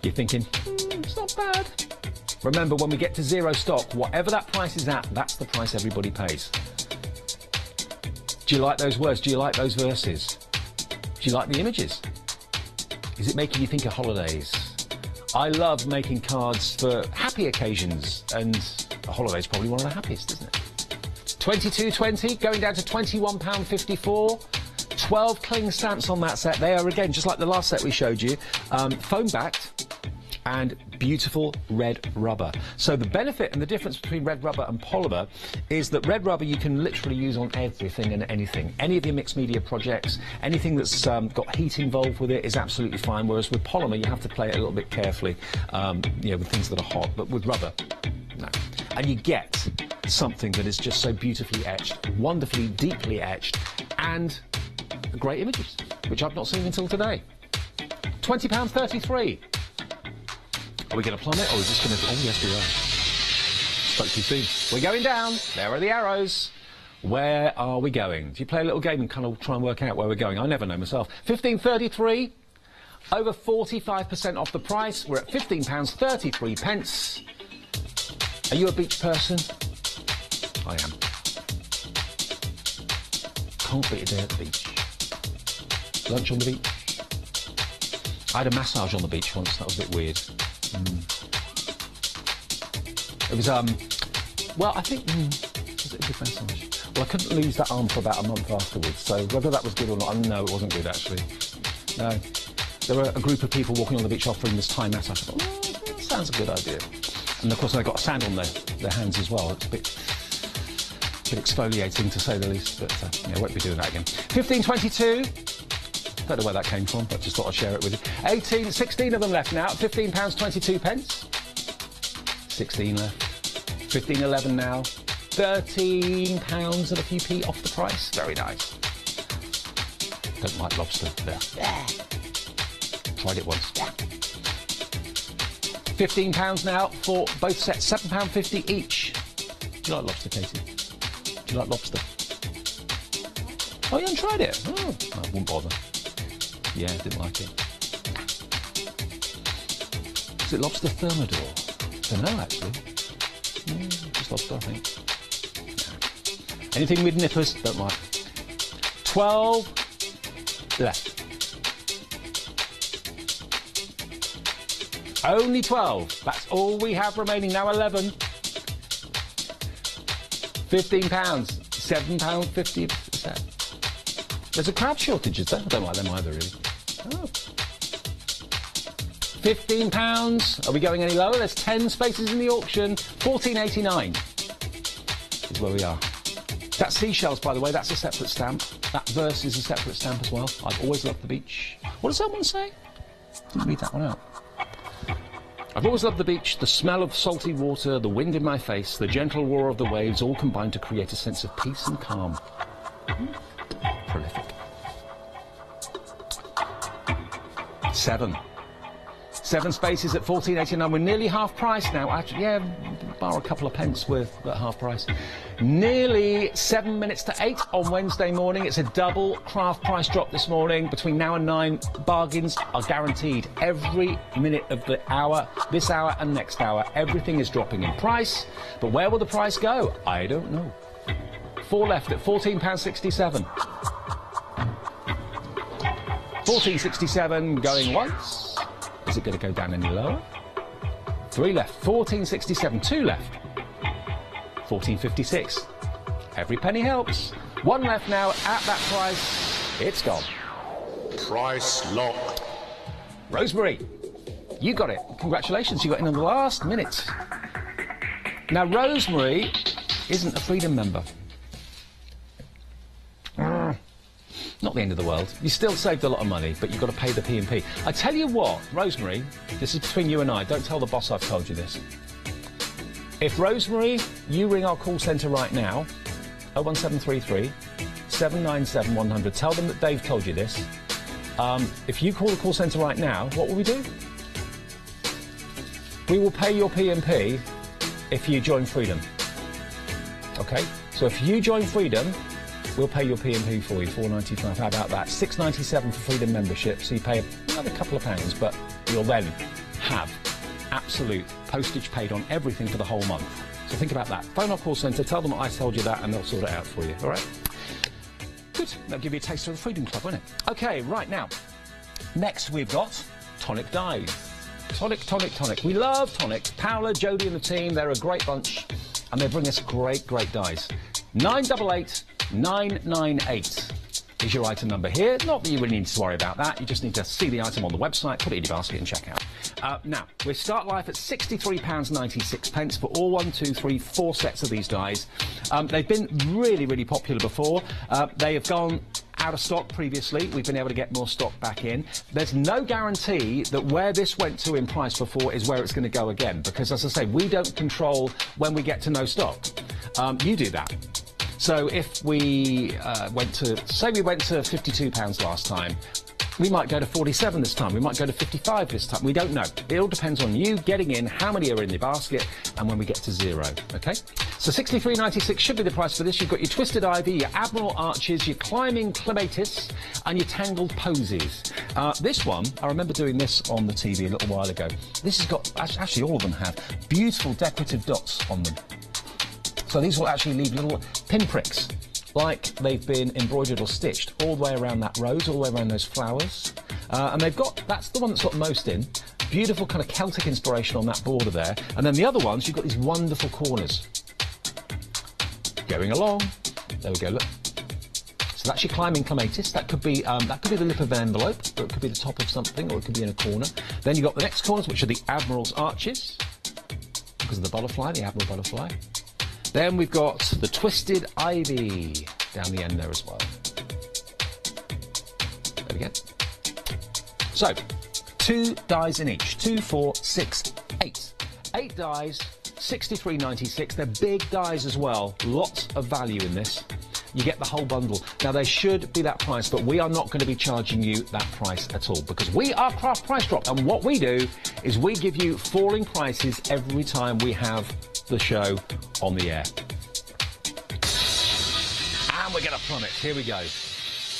You're thinking, it's not bad. Remember, when we get to zero stock, whatever that price is at, that's the price everybody pays. Do you like those words? Do you like those verses? Do you like the images? Is it making you think of holidays? I love making cards for happy occasions, and a holiday's probably one of the happiest, isn't it? £22.20, going down to £21.54. 12 cling stamps on that set. They are, again, just like the last set we showed you, foam backed. and beautiful red rubber. So the benefit and the difference between red rubber and polymer is that red rubber you can literally use on everything and anything. Any of your mixed media projects, anything that's got heat involved with it is absolutely fine, whereas with polymer you have to play it a little bit carefully, with things that are hot, but with rubber, no. And you get something that is just so beautifully etched, wonderfully, deeply etched, and great images, which I've not seen until today. £20.33. Are we going to plummet, or are we just going to... Oh, yes, we are. Spoke too soon. We're going down. There are the arrows. Where are we going? Do you play a little game and kind of try and work out where we're going? I never know myself. £15.33. Over 45% off the price. We're at £15.33. Are you a beach person? I am. Can't beat a day at the beach. Lunch on the beach. I had a massage on the beach once. That was a bit weird. It was, well, I think, was it a good massage? Well, I couldn't lose that arm for about a month afterwards, so whether that was good or not, no, it wasn't good, actually. No. There were a group of people walking on the beach offering this Thai massage. I thought, that sounds a good idea. And, of course, they got sand on their hands as well. It's a bit exfoliating, to say the least, but, I won't be doing that again. 15.22. Don't know where that came from, but just thought I'd share it with you. 16 of them left now, £15.22. 16 left. 15.11 now. £13 and a few p off the price. Very nice. Don't like lobster. There. Yeah. Tried it once. Yeah. £15 now for both sets. £7.50 each. Do you like lobster, Katie? Do you like lobster? Oh, you haven't tried it? Oh, I wouldn't bother. Yeah, didn't like it. Is it lobster thermidor? I don't know, actually. Just lobster, I think. No. Anything with nippers, don't like. 12 left. Only 12. That's all we have remaining. Now 11. £15. £7.50 a set. There's a crab shortage, is there? I don't like them either, really. Oh. £15. Are we going any lower? There's 10 spaces in the auction. £14.89 is where we are. That's seashells, by the way. That's a separate stamp. That verse is a separate stamp as well. I've always loved the beach. What does someone say? Didn't read that one out. I've always loved the beach, the smell of salty water, the wind in my face, the gentle roar of the waves, all combined to create a sense of peace and calm. Prolific. 7 spaces at £14.89. We're nearly half price now. Actually, yeah, bar a couple of pence worth at half price. Nearly 7 minutes to 8 on Wednesday morning. It's a double craft price drop this morning. Between now and 9, bargains are guaranteed. Every minute of the hour, this hour and next hour, everything is dropping in price. But where will the price go? I don't know. 4 left at £14.67. £14.67 going once. Is it going to go down any lower? 3 left. £14.67. 2 left. £14.56. Every penny helps. 1 left now at that price. It's gone. Price lock. Rosemary, you got it. Congratulations, you got in the last minute. Now, Rosemary isn't a Freedom member. Not the end of the world. You still saved a lot of money, but you've got to pay the P&P. I tell you what, Rosemary, this is between you and I. Don't tell the boss I've told you this. If, Rosemary, you ring our call centre right now, 01733 797 100, tell them that Dave told you this. If you call the call centre right now, what will we do? We will pay your P&P if you join Freedom. OK? So if you join Freedom, we'll pay your P&P for you, £4.95. How about that? £6.97 for Freedom membership, so you pay another couple of pounds, but you'll then have absolute postage paid on everything for the whole month. So think about that. Phone our call centre, tell them I told you that, and they'll sort it out for you, all right? Good. That'll give you a taste of the Freedom Club, won't it? OK, right now. Next, we've got Tonic Dyes. Tonic. We love Tonic. Paola, Jodie and the team, they're a great bunch, and they bring us great dyes. 988 998. is your item number here. Not that you really need to worry about that. You just need to see the item on the website, put it in your basket and check out. Now, we start life at £63.96 for all 4 sets of these dies. They've been really, really popular before. They have gone out of stock previously. We've been able to get more stock back in. There's no guarantee that where this went to in price before is where it's going to go again, because, as I say, we don't control when we get to no stock. You do that. So if we went to £52 last time, we might go to 47 this time, we might go to 55 this time, we don't know. It all depends on you getting in, how many are in your basket, and when we get to 0, okay? So £63.96 should be the price for this. You've got your Twisted Ivy, your Admiral Arches, your Climbing Clematis, and your Tangled Posies. This one, I remember doing this on the TV a little while ago. This has got, actually all of them have, beautiful decorative dots on them. So these will actually leave little pinpricks, like they've been embroidered or stitched all the way around that rose, all the way around those flowers. And they've got, that's the one that's got most in. Beautiful kind of Celtic inspiration on that border there. And then the other ones, you've got these wonderful corners. Going along. There we go, look. So that's your Climbing Clematis. That could be the lip of an envelope, or it could be the top of something, or it could be in a corner. Then you've got the next corners, which are the Admiral's Arches, because of the butterfly, the Admiral butterfly. Then we've got the Twisted Ivy down the end there as well. There we go. So, 2 dies in each. 2, 4, 6, 8. 8 dies, £63.96. They're big dies as well. Lots of value in this. You get the whole bundle. Now, they should be that price, but we are not going to be charging you that price at all, because we are Craft Price Drop, and what we do is we give you falling prices every time we have the show on the air. And we're going to plummet. Here we go.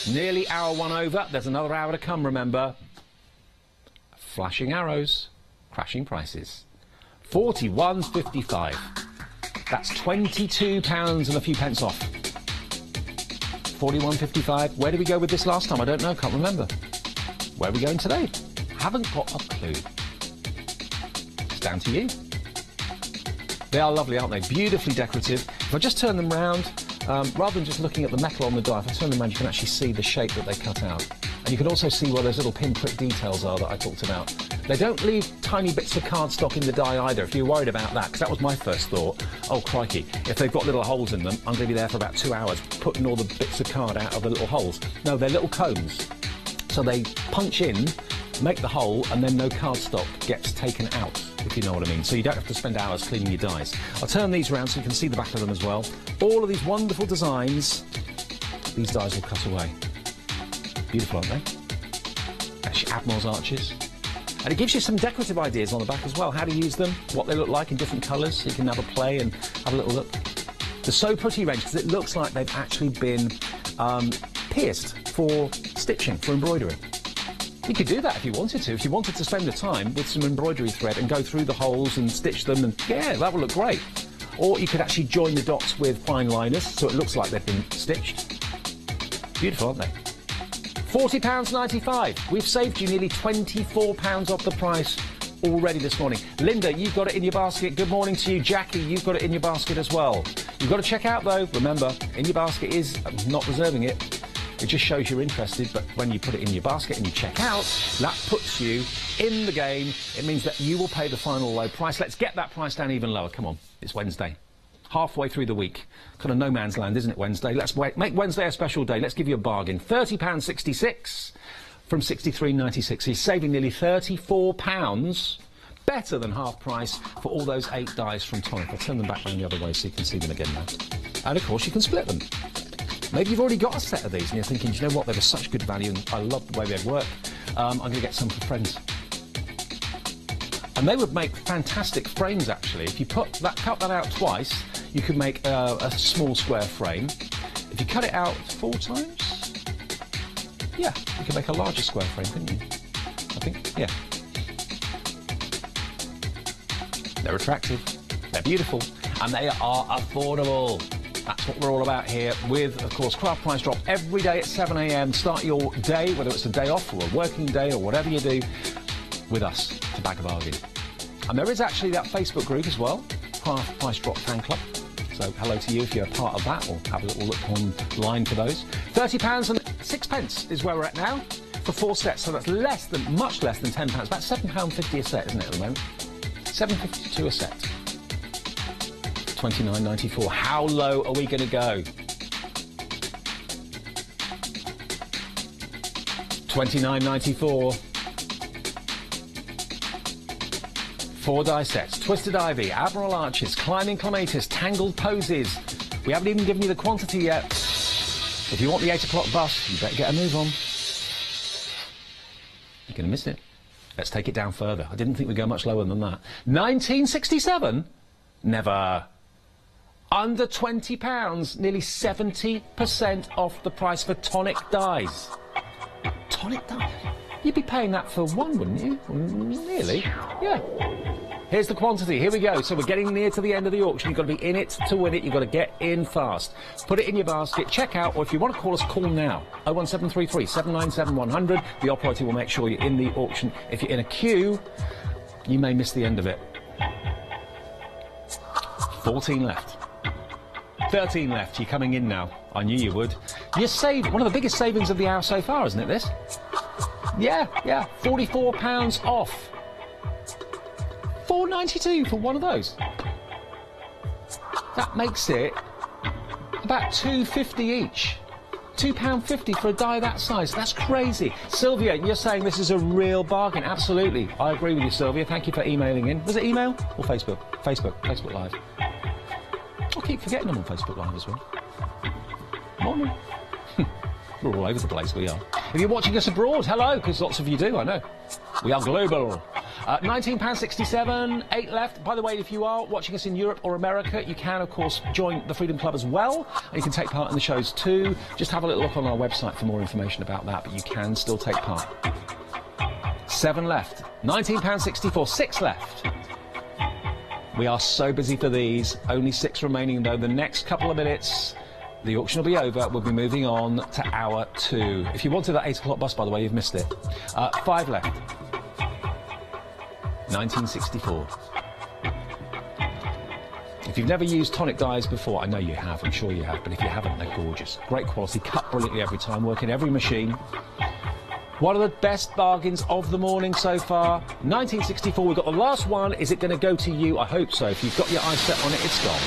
Nearly hour 1 over. There's another hour to come, remember. Flashing arrows. Crashing prices. £41.55. That's £22 and a few pence off. £41.55. Where did we go with this last time? I don't know. Can't remember. Where are we going today? Haven't got a clue. It's down to you. They are lovely, aren't they? Beautifully decorative. If I just turn them round, rather than just looking at the metal on the die, if I turn them round, you can actually see the shape that they cut out. And you can also see where those little pinprick details are that I talked about. They don't leave tiny bits of cardstock in the die either, if you're worried about that, because that was my first thought. Oh, crikey, if they've got little holes in them, I'm going to be there for about 2 hours putting all the bits of card out of the little holes. No, they're little cones. So they punch in, make the hole, and then no cardstock gets taken out, if you know what I mean. So you don't have to spend hours cleaning your dies. I'll turn these around so you can see the back of them as well. All of these wonderful designs, these dies will cut away. Beautiful, aren't they? That's your Admiral's Arches. And it gives you some decorative ideas on the back as well, how to use them, what they look like in different colours, so you can have a play and have a little look. They're so pretty, range, because it looks like they've actually been pierced for stitching, for embroidery. You could do that if you wanted to. If you wanted to spend the time with some embroidery thread and go through the holes and stitch them, and yeah, that would look great. Or you could actually join the dots with fine liners, so it looks like they've been stitched. Beautiful, aren't they? £40.95. We've saved you nearly £24 off the price already this morning. Linda, you've got it in your basket. Good morning to you. Jackie, you've got it in your basket as well. You've got to check out, though. Remember, in your basket is not reserving it. It just shows you're interested, but when you put it in your basket and you check out, that puts you in the game. It means that you will pay the final low price. Let's get that price down even lower. Come on, it's Wednesday. Halfway through the week. Kind of no man's land, isn't it, Wednesday? Let's make Wednesday a special day. Let's give you a bargain. £30.66 from £63.96. He's saving nearly £34. Better than half price for all those 8 dies from Tonic. I'll turn them back round the other way so you can see them again now. And, of course, you can split them. Maybe you've already got a set of these and you're thinking, do you know what, they were such good value and I love the way they work. I'm going to get some for friends. And they would make fantastic frames, actually. If you cut that out twice, you could make a small square frame. If you cut it out 4 times, yeah, you could make a larger square frame, couldn't you? I think, yeah. They're attractive, they're beautiful, and they are affordable. That's what we're all about here with, of course, Craft Price Drop every day at 7 a.m. Start your day, whether it's a day off or a working day or whatever you do, with us to bag a bargain. And there is actually that Facebook group as well, Craft Price Drop Fan Club. So hello to you if you're a part of that, or have a little look online for those. £30 and £6 is where we're at now for 4 sets, so that's much less than £10, about £7.50 a set, isn't it, at the moment? £7.52 a set. £29.94. How low are we going to go? £29.94. 4 die sets, Twisted Ivy, Admiral Arches, Climbing Clematis, Tangled Posies. We haven't even given you the quantity yet. If you want the 8 o'clock bus, you better get a move on. You're going to miss it. Let's take it down further. I didn't think we'd go much lower than that. 1967? Never. Under £20, nearly 70% off the price for tonic dies. Tonic dies? You'd be paying that for one, wouldn't you? Nearly. Yeah. Here's the quantity. Here we go. So we're getting near to the end of the auction. You've got to be in it to win it. You've got to get in fast. Put it in your basket, check out, or if you want to call us, call now. 01733 797 100. The operator will make sure you're in the auction. If you're in a queue, you may miss the end of it. 14 left. 13 left. You're coming in now. I knew you would. You saved one of the biggest savings of the hour so far, isn't it, this? Yeah, £44 off. £4.92 for one of those. That makes it about £2.50 each. £2.50 for a die that size. That's crazy. Sylvia, you're saying this is a real bargain. Absolutely. I agree with you, Sylvia. Thank you for emailing in. Was it email or Facebook? Facebook Live. I keep forgetting I'm on Facebook Live as well. Morning. We're all over the place, we are. If you're watching us abroad, hello, because lots of you do, I know. We are global. £19.67, 8 left. By the way, if you are watching us in Europe or America, you can, of course, join the Freedom Club as well. And you can take part in the shows too. Just have a little look on our website for more information about that, but you can still take part. 7 left. £19.64, 6 left. We are so busy for these. Only 6 remaining, though. The next couple of minutes, the auction will be over. We'll be moving on to hour 2. If you wanted that 8 o'clock bus, by the way, you've missed it. 5 left. 1964. If you've never used tonic dies before, I know you have, I'm sure you have, but if you haven't, they're gorgeous. Great quality, cut brilliantly every time, work in every machine. One of the best bargains of the morning so far. 1964, we've got the last one. Is it going to go to you? I hope so. If you've got your eyes set on it, it's gone.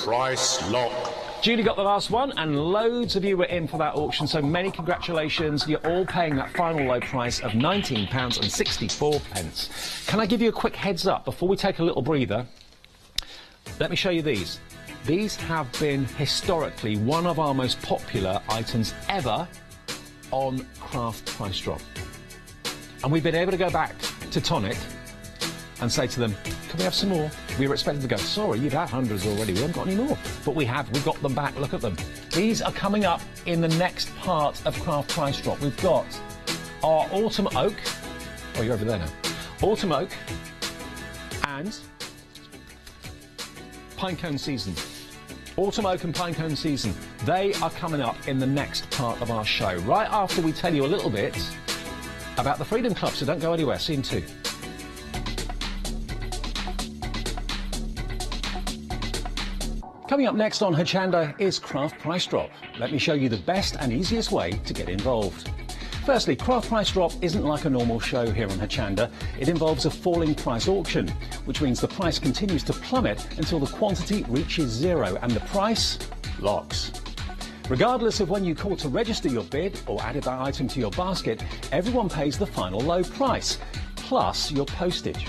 Price lock. Julie got the last one, and loads of you were in for that auction, so many congratulations. You're all paying that final low price of £19.64. Can I give you a quick heads up before we take a little breather? Let me show you these. These have been historically one of our most popular items ever on Craft Price Drop. And we've been able to go back to Tonic and say to them, can we have some more? We were expecting to go, sorry, you've had hundreds already, we haven't got any more. But we have, we've got them back, look at them. These are coming up in the next part of Craft Price Drop. We've got our Autumn Oak, oh, you're over there now. Autumn Oak and Pinecone Season. Autumn Oak and Pinecone Season. They are coming up in the next part of our show, right after we tell you a little bit about the Freedom Club, so don't go anywhere, scene 2. Coming up next on Hochanda is Craft Price Drop. Let me show you the best and easiest way to get involved. Firstly, Craft Price Drop isn't like a normal show here on Hochanda. It involves a falling price auction, which means the price continues to plummet until the quantity reaches 0 and the price locks. Regardless of when you call to register your bid or added that item to your basket, everyone pays the final low price, plus your postage,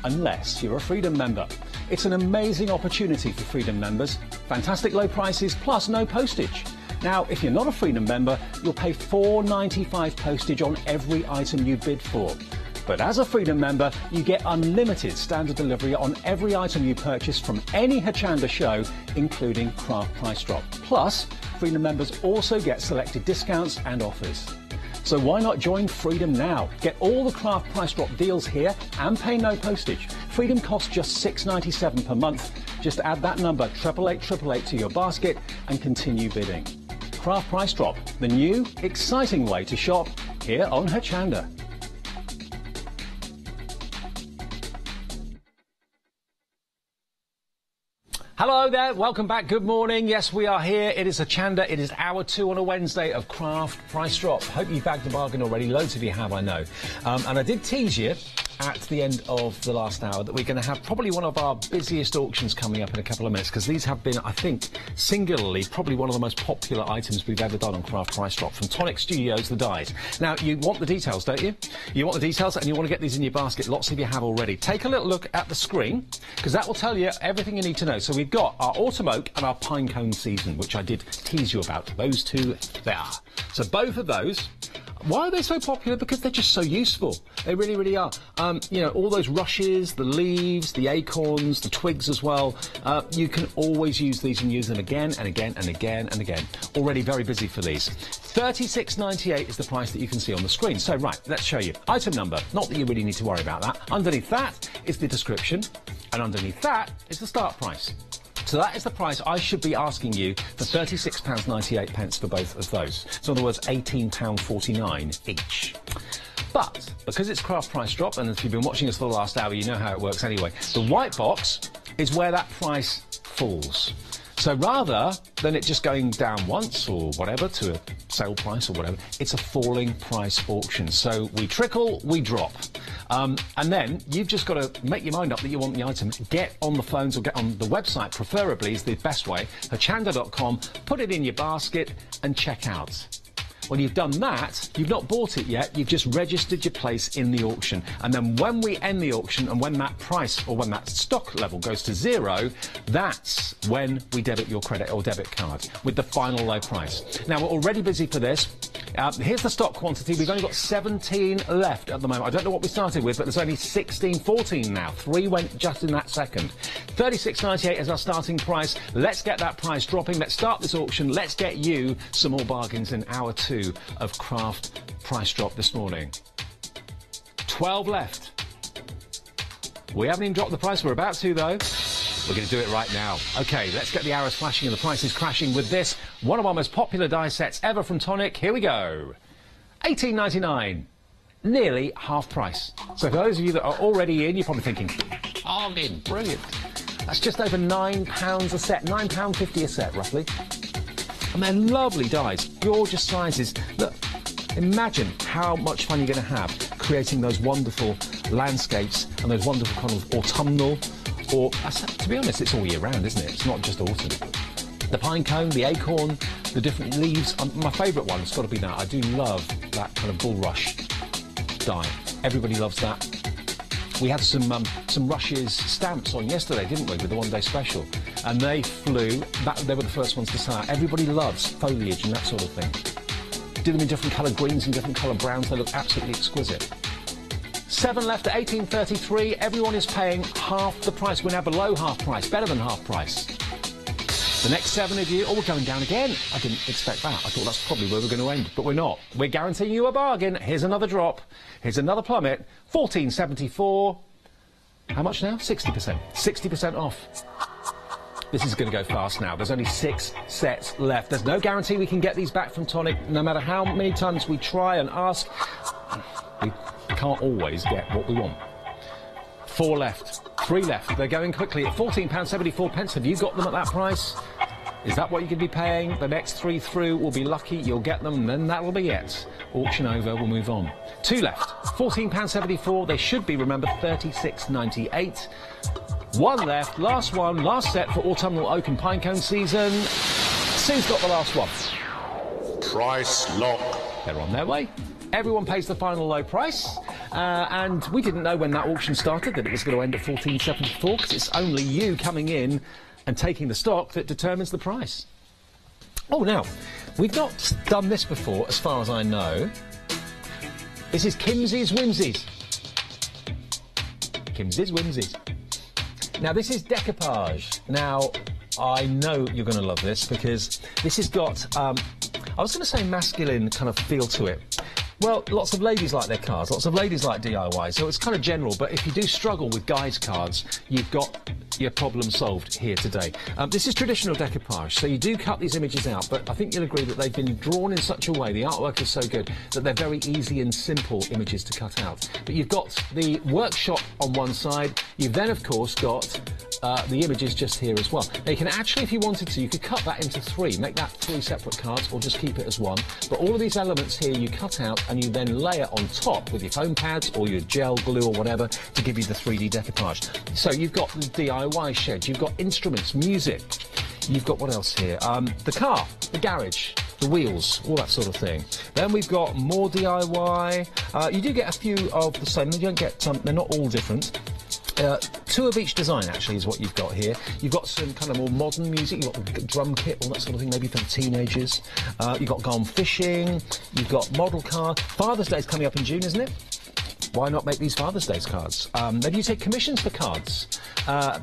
unless you're a Freedom member. It's an amazing opportunity for Freedom members. Fantastic low prices plus no postage. Now, if you're not a Freedom member, you'll pay £4.95 postage on every item you bid for. But as a Freedom member, you get unlimited standard delivery on every item you purchase from any Hochanda show, including Craft Price Drop. Plus, Freedom members also get selected discounts and offers. So why not join Freedom now? Get all the Craft Price Drop deals here and pay no postage. Freedom costs just £6.97 per month. Just add that number 88888 to your basket and continue bidding. Craft Price Drop, the new, exciting way to shop here on Hochanda. Hello there, welcome back, good morning. Yes, we are here. It is Hochanda. It is hour 2 on a Wednesday of craft price drop. Hope you've bagged a bargain already. Loads of you have, I know. And I did tease you at the end of the last hour that we're going to have probably one of our busiest auctions coming up in a couple of minutes, because these have been, I think, singularly, probably one of the most popular items we've ever done on Craft Price Drop, from Tonic Studios, the dies. Now, you want the details, don't you? You want the details and you want to get these in your basket. Lots of you have already. Take a little look at the screen, because that will tell you everything you need to know. So we've got our autumn oak and our pine cone season, which I did tease you about. Those two there. So both of those. Why are they so popular? Because they're just so useful. They really, really are. You know, all those rushes, the leaves, the acorns, the twigs as well. You can always use these and use them again and again and again and again. Already very busy for these. $36.98 is the price that you can see on the screen. So, right, let's show you. Item number. Not that you really need to worry about that. Underneath that is the description. And underneath that is the start price. So that is the price I should be asking you for £36.98 for both of those. So in other words, £18.49 each. But because it's Craft Price Drop, and if you've been watching us for the last hour, you know how it works anyway, the white box is where that price falls. So rather than it just going down once or whatever to a sale price or whatever, it's a falling price auction. So we trickle, we drop. And then you've just got to make your mind up that you want the item. Get on the phones or get on the website, preferably is the best way, hochanda.com, put it in your basket and check out. When you've done that, you've not bought it yet, you've just registered your place in the auction. And then when we end the auction and when that price or when that stock level goes to 0, that's when we debit your credit or debit card with the final low price. Now, we're already busy for this. Here's the stock quantity. We've only got 17 left at the moment. I don't know what we started with, but there's only 14 now. 3 went just in that second. $36.98 is our starting price. Let's get that price dropping. Let's start this auction. Let's get you some more bargains in hour 2 of Craft Price Drop this morning. 12 left. We haven't even dropped the price. We're about to, though. We're going to do it right now. OK, let's get the arrows flashing and the prices crashing with this, one of our most popular die sets ever from Tonic. Here we go. $18.99. Nearly half price. So for those of you that are already in, you're probably thinking, bargain, brilliant. That's just over £9 a set, £9.50 a set, roughly. And they're lovely dies, gorgeous sizes. Look, imagine how much fun you're going to have creating those wonderful landscapes and those wonderful kind of autumnal, or, to be honest, it's all year round, isn't it? It's not just autumn. The pine cone, the acorn, the different leaves. My favourite one has got to be that. I do love that kind of bulrush die. Everybody loves that. We had some rushes stamps on yesterday, didn't we, with the one-day special? And they flew. They were the first ones to sell out. Everybody loves foliage and that sort of thing. Do them in different coloured greens and different coloured browns. They look absolutely exquisite. 7 left at $18.33. Everyone is paying half the price. We're now below half price, better than half price. The next 7 of you, oh, we're going down again. I didn't expect that. I thought that's probably where we're going to end, but we're not. We're guaranteeing you a bargain. Here's another drop. Here's another plummet. $14.74. How much now? 60%. 60% off. This is going to go fast now. There's only 6 sets left. There's no guarantee we can get these back from Tonic. No matter how many times we try and ask, we can't always get what we want. 4 left. 3 left. They're going quickly at £14.74. Have you got them at that price? Is that what you're going to be paying? The next 3 through will be lucky. You'll get them, and then that'll be it. Auction over. We'll move on. 2 left. £14.74. They should be, remember, $36.98. 1 left. Last one. Last set for autumnal oak and pinecone season. Sue's got the last one. Price lock. They're on their way. Everyone pays the final low price, and we didn't know when that auction started that it was going to end at $14.74, because it's only you coming in and taking the stock that determines the price. Oh, now, we've not done this before, as far as I know. This is Kimsey's Whimsies. Kimsey's Whimsies. Now, this is decoupage. Now, I know you're going to love this, because this has got, I was going to say masculine kind of feel to it. Well, lots of ladies like their cards, lots of ladies like DIY, so it's kind of general, but if you do struggle with guys' cards, you've got your problem solved here today. This is traditional decoupage, so you do cut these images out, but I think you'll agree that they've been drawn in such a way, the artwork is so good, that they're very easy and simple images to cut out. But you've got the workshop on one side, you've then of course got the images just here as well. Now you can actually, if you wanted to, you could cut that into 3, make that 3 separate cards, or just keep it as one. But all of these elements here you cut out and you then layer on top with your foam pads or your gel glue or whatever to give you the 3D decoupage. So you've got the DIY shed, you've got instruments, music, you've got what else here? The car, the garage, the wheels, all that sort of thing. Then we've got more DIY. You do get a few of the same, you don't get, they're not all different. 2 of each design actually is what you've got here. You've got some kind of more modern music, you've got the drum kit, all that sort of thing, maybe for the teenagers. You've got gone fishing, you've got model car. Father's Day's coming up in June, isn't it? Why not make these Father's Day cards? Maybe you take commissions for cards.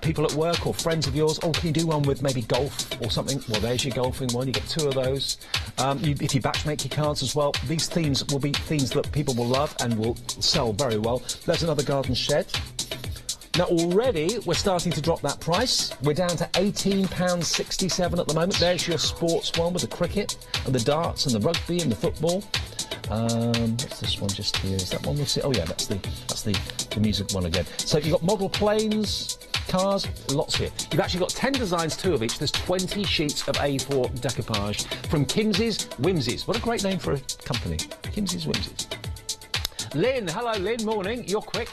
People at work or friends of yours, oh, can you do one with maybe golf or something? Well, there's your golfing one, you get 2 of those. If you batch make your cards as well, these themes will be themes that people will love and will sell very well. There's another garden shed. Now already we're starting to drop that price. We're down to £18.67 at the moment. There's your sports one with the cricket and the darts and the rugby and the football. What's this one just here? Is that one? Oh yeah, that's the music one again. So you've got model planes, cars, lots here. You've actually got 10 designs, 2 of each. There's 20 sheets of A4 decoupage from Kimsey's Whimsies. What a great name for a company. Kimsey's Whimsies. Lynn, hello Lynn, morning. You're quick.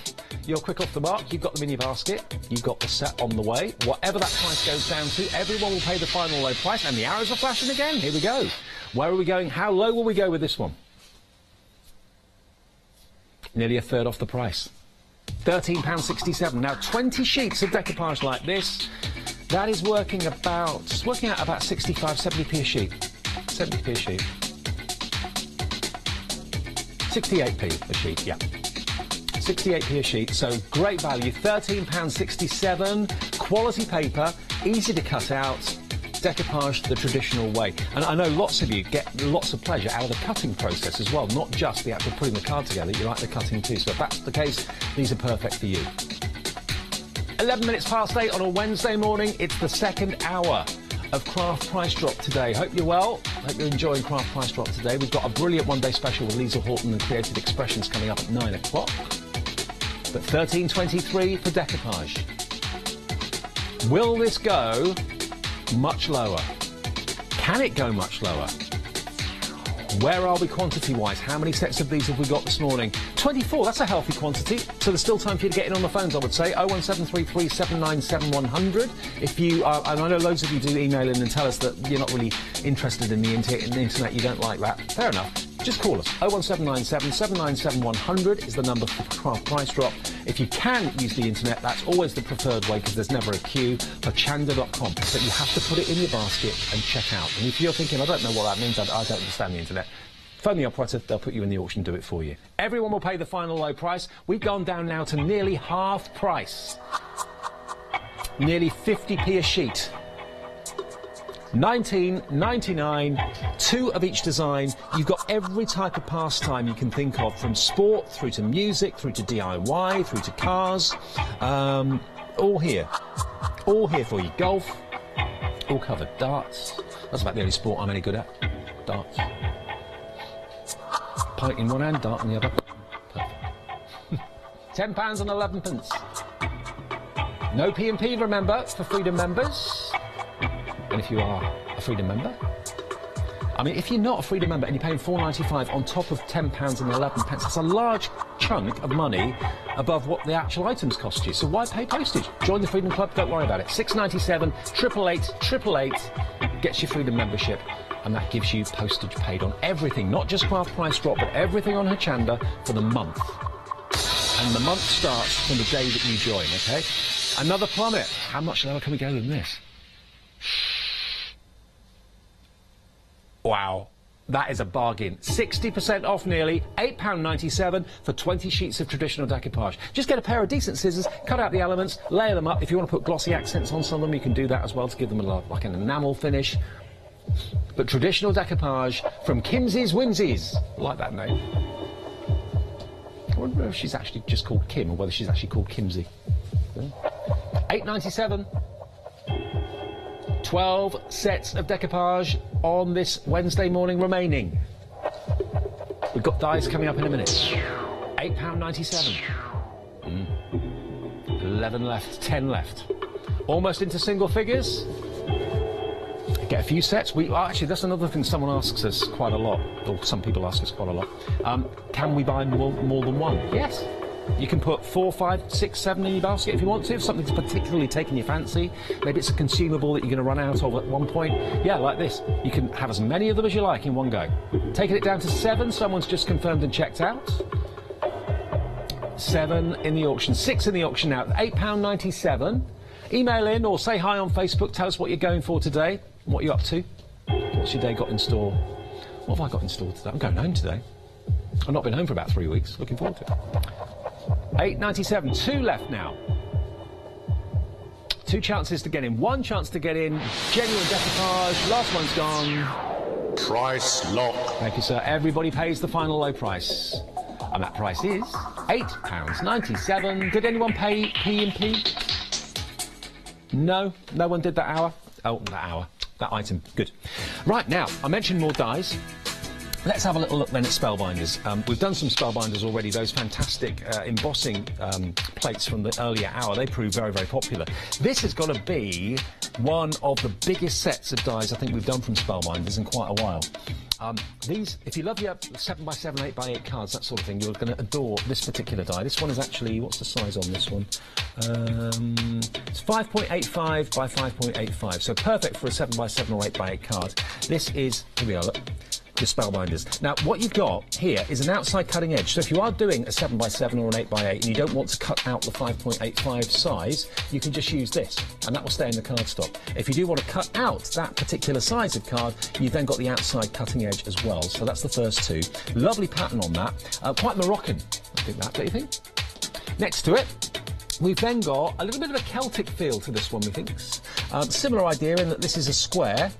You're quick off the mark. You've got them in your basket. You've got the set on the way. Whatever that price goes down to, everyone will pay the final low price. And the arrows are flashing again. Here we go. Where are we going? How low will we go with this one? Nearly a third off the price. £13.67. Now, 20 sheets of decoupage like this, that is working out about 65, 70p a sheet. 70p a sheet. 68p a sheet, yeah. 68p a sheet, so great value. £13.67, quality paper, easy to cut out, decoupage the traditional way. And I know lots of you get lots of pleasure out of the cutting process as well, not just the actual putting the card together, you like the cutting too. So if that's the case, these are perfect for you. 11 minutes past 8 on a Wednesday morning, it's the second hour of Craft Price Drop today. Hope you're well. Hope you're enjoying Craft Price Drop today. We've got a brilliant one-day special with Lisa Horton and Creative Expressions coming up at 9 o'clock. But £13.23 for decoupage. Will this go much lower? Can it go much lower? Where are we quantity-wise? How many sets of these have we got this morning? 24, that's a healthy quantity. So there's still time for you to get in on the phones, I would say. 01733 797 100. If you are, and I know loads of you do email in and tell us that you're not really interested in the internet, you don't like that. Fair enough. Just call us. 01797 797 100 is the number for Craft Price Drop. If you can use the internet, that's always the preferred way because there's never a queue. Hochanda.com. But you have to put it in your basket and check out. And if you're thinking, I don't know what that means, I don't understand the internet, phone the operator, they'll put you in the auction, do it for you. Everyone will pay the final low price. We've gone down now to nearly half price. Nearly 50p a sheet. £19.99, 2 of each design. You've got every type of pastime you can think of, from sport through to music, through to DIY, through to cars. All here. All here for you. Golf, all covered. Darts. That's about the only sport I'm any good at. Darts. Pint in one hand, dart in the other. Perfect. £10.11. No P&P, remember, for Freedom members. And if you are a Freedom member, I mean, if you're not a Freedom member and you're paying £4.95 on top of £10.11, that's a large chunk of money above what the actual items cost you. So why pay postage? Join the Freedom Club, don't worry about it. £6.97, 888 gets your Freedom membership, and that gives you postage paid on everything, not just Craft Price Drop, but everything on Hochanda for the month. And the month starts from the day that you join, okay? Another plummet. How much lower can we go than this? Wow, that is a bargain. 60% off nearly, £8.97 for 20 sheets of traditional decoupage. Just get a pair of decent scissors, cut out the elements, layer them up. If you want to put glossy accents on some of them, you can do that as well to give them like an enamel finish. But traditional decoupage from Kimsey's Whimsies. I like that name. I wonder if she's actually just called Kim or whether she's actually called Kimsey. £8.97. 12 sets of decoupage on this Wednesday morning remaining. We've got dies coming up in a minute. £8.97. 11 left, 10 left. Almost into single figures. Get a few sets. Actually, that's another thing someone asks us quite a lot, or some people ask us quite a lot. Can we buy more than one? Yes. You can put 4, 5, 6, 7 in your basket if you want to. If something's particularly taken your fancy, maybe it's a consumable that you're going to run out of at one point. Yeah, like this. You can have as many of them as you like in one go. Taking it down to 7, someone's just confirmed and checked out. 7 in the auction, 6 in the auction now, £8.97. Email in or say hi on Facebook, tell us what you're going for today, what you're up to. What's your day got in store? What have I got in store today? I'm going home today. I've not been home for about 3 weeks, looking forward to it. £8.97, 2 left now. 2 chances to get in, 1 chance to get in, genuine decoupage, last one's gone. Price lock. Thank you, sir. Everybody pays the final low price. And that price is £8.97. Did anyone pay P&P? No, no one did that hour. Oh, that hour, that item. Good. Right, now, I mentioned more dies. Let's have a little look then at Spellbinders. We've done some Spellbinders already, those fantastic embossing plates from the earlier hour. They proved very, very popular. This has got to be one of the biggest sets of dies I think we've done from Spellbinders in quite a while. These, if you love your 7x7, 8x8 cards, that sort of thing, you're going to adore this particular die. This one is actually, what's the size on this one? It's 5.85 by 5.85, so perfect for a 7x7 or 8x8 card. This is, here we are, look. The Spellbinders. Now, what you've got here is an outside cutting edge. So if you are doing a 7x7 or an 8x8 and you don't want to cut out the 5.85 size, you can just use this, and that will stay in the cardstock. If you do want to cut out that particular size of card, you've then got the outside cutting edge as well. So that's the first 2. Lovely pattern on that. Quite Moroccan, I think that, don't you think? Next to it, we've then got a little bit of a Celtic feel to this one, we think. Similar idea in that this is a square.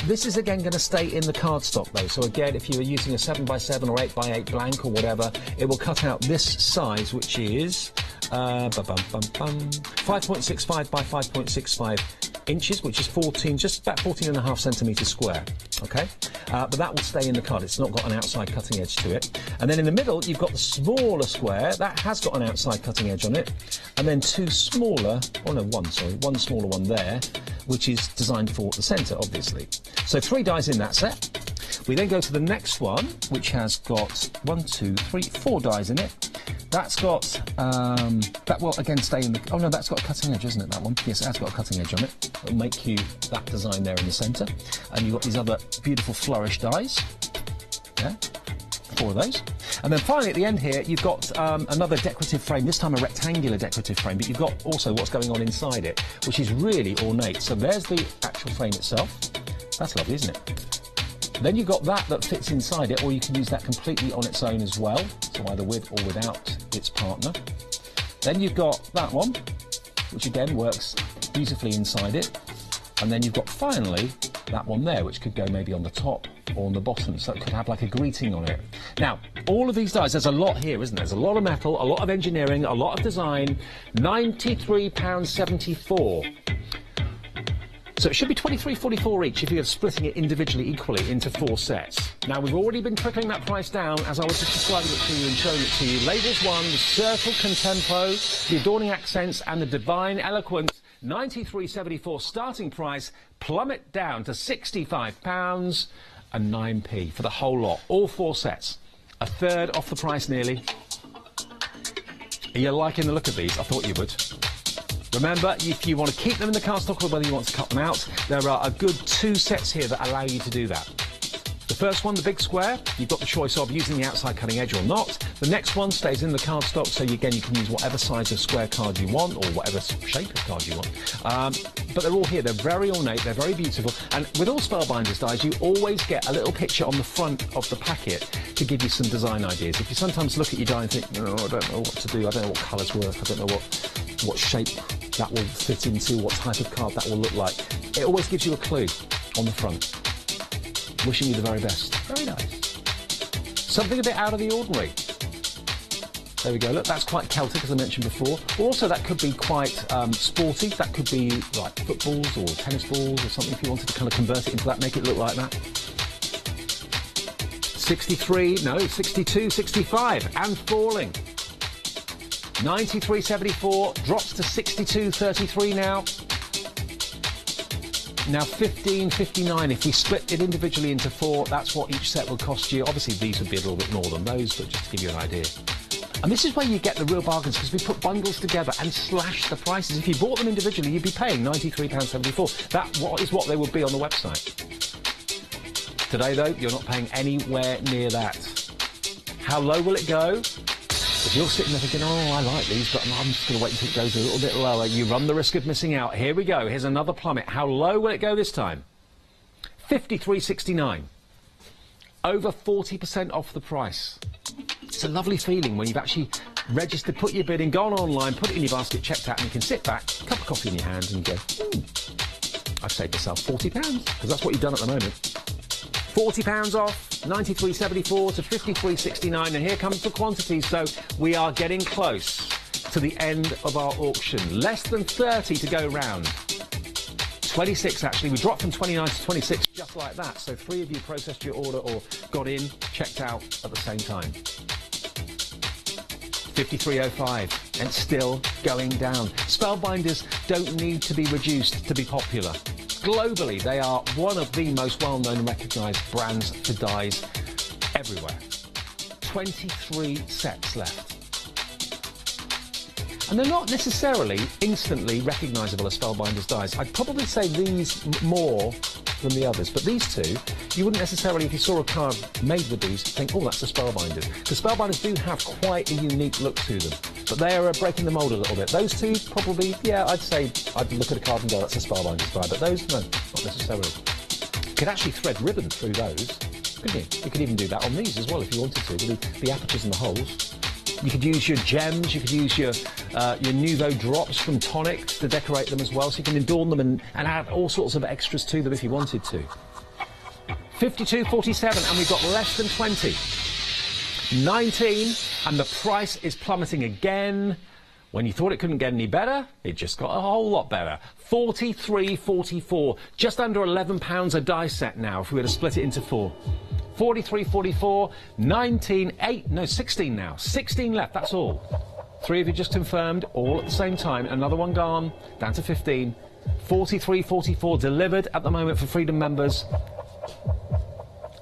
This is again going to stay in the cardstock though, so again if you were using a 7x7 or 8x8 blank or whatever, it will cut out this size, which is 5.65 by 5.65 inches, which is 14, just about 14.5 centimetres square, okay? But that will stay in the card, it's not got an outside cutting edge to it. And then in the middle, you've got the smaller square, that has got an outside cutting edge on it, and then 2 smaller, oh no, 1, sorry, 1 smaller one there, which is designed for the centre, obviously. So 3 dies in that set. We then go to the next one, which has got 1, 2, 3, 4 dies in it. That's got, that will again stay in the, oh no, that's got a cutting edge, isn't it, that one? Yes, it has got a cutting edge on it. It'll make you that design there in the centre. And you've got these other beautiful flourish dies. Yeah, 4 of those. And then finally at the end here, you've got another decorative frame, this time a rectangular decorative frame, but you've got also what's going on inside it, which is really ornate. So there's the actual frame itself. That's lovely, isn't it? Then you've got that fits inside it, or you can use that completely on its own as well, so either with or without its partner. Then you've got that one, which again works beautifully inside it. And then you've got finally that one there, which could go maybe on the top or on the bottom, so it could have like a greeting on it. Now, all of these dies, there's a lot here, isn't there? There's a lot of metal, a lot of engineering, a lot of design. £93.74. So it should be £23.44 each if you're splitting it individually equally into 4 sets. Now, we've already been trickling that price down as I was just describing it to you and showing it to you. Labels 1, the Circle Contempo, the Adorning Accents and the Divine Eloquence. £93.74 starting price, plummet down to £65.09 for the whole lot. All 4 sets. A third off the price nearly. Are you liking the look of these? I thought you would. Remember, if you want to keep them in the cardstock or whether you want to cut them out, there are a good 2 sets here that allow you to do that. The first one, the big square, you've got the choice of using the outside cutting edge or not. The next one stays in the cardstock, so again you can use whatever size of square card you want or whatever shape of card you want. But they're all here, they're very ornate, they're very beautiful, and with all Spellbinders dies you always get a little picture on the front of the packet to give you some design ideas. If you sometimes look at your die and think, oh, I don't know what to do, I don't know what colours work, I don't know what shape that will fit into, what type of card that will look like. It always gives you a clue on the front. Wishing you the very best. Very nice. Something a bit out of the ordinary. There we go. Look, that's quite Celtic, as I mentioned before. Also, that could be quite sporty. That could be like footballs or tennis balls or something if you wanted to kind of convert it into that, make it look like that. 63, no, 62, 65, and falling. 93.74 drops to 62.33 now. Now 15.59, if we split it individually into 4, that's what each set will cost you. Obviously these would be a little bit more than those, but just to give you an idea. And this is where you get the real bargains, because we put bundles together and slash the prices. If you bought them individually, you'd be paying £93.74. That is what they would be on the website. Today though, you're not paying anywhere near that. How low will it go? If you're sitting there thinking, oh, I like these, but I'm just going to wait until it goes a little bit lower, you run the risk of missing out. Here we go. Here's another plummet. How low will it go this time? 53.69. Over 40% off the price. It's a lovely feeling when you've actually registered, put your bid in, gone online, put it in your basket, checked out, and you can sit back, cup of coffee in your hand, and go, I've saved myself £40, because that's what you've done at the moment. £40 off, 93.74 to 53.69, and here comes the quantities. So we are getting close to the end of our auction. Less than 30 to go round. 26 actually. We dropped from 29 to 26 just like that. So 3 of you processed your order or got in, checked out at the same time. 53.05 and still going down. Spellbinders don't need to be reduced to be popular. Globally, they are one of the most well-known and recognised brands for dyes everywhere. 23 sets left. And they're not necessarily instantly recognisable as Spellbinders dyes. I'd probably say these more than the others, but these two, you wouldn't necessarily, if you saw a card made with these, think, oh, that's a Spellbinders. Because Spellbinders do have quite a unique look to them, but they are breaking the mould a little bit. Those two, probably, yeah, I'd say, I'd look at a card and go, that's a Spellbinders dye, but those, no, not necessarily. You could actually thread ribbon through those, couldn't you? You could even do that on these as well if you wanted to, with the apertures and the holes. You could use your gems, you could use your Nouveau drops from Tonic to decorate them as well, so you can adorn them and add all sorts of extras to them if you wanted to. 52.47, and we've got less than 20. 19, and the price is plummeting again. When you thought it couldn't get any better, it just got a whole lot better. 43.44, just under £11 a die set now if we were to split it into 4. 43.44, 19, 8, no, 16 now. 16 left, that's all. 3 of you just confirmed, all at the same time. Another one gone, down to 15. 43.44 delivered at the moment for Freedom members.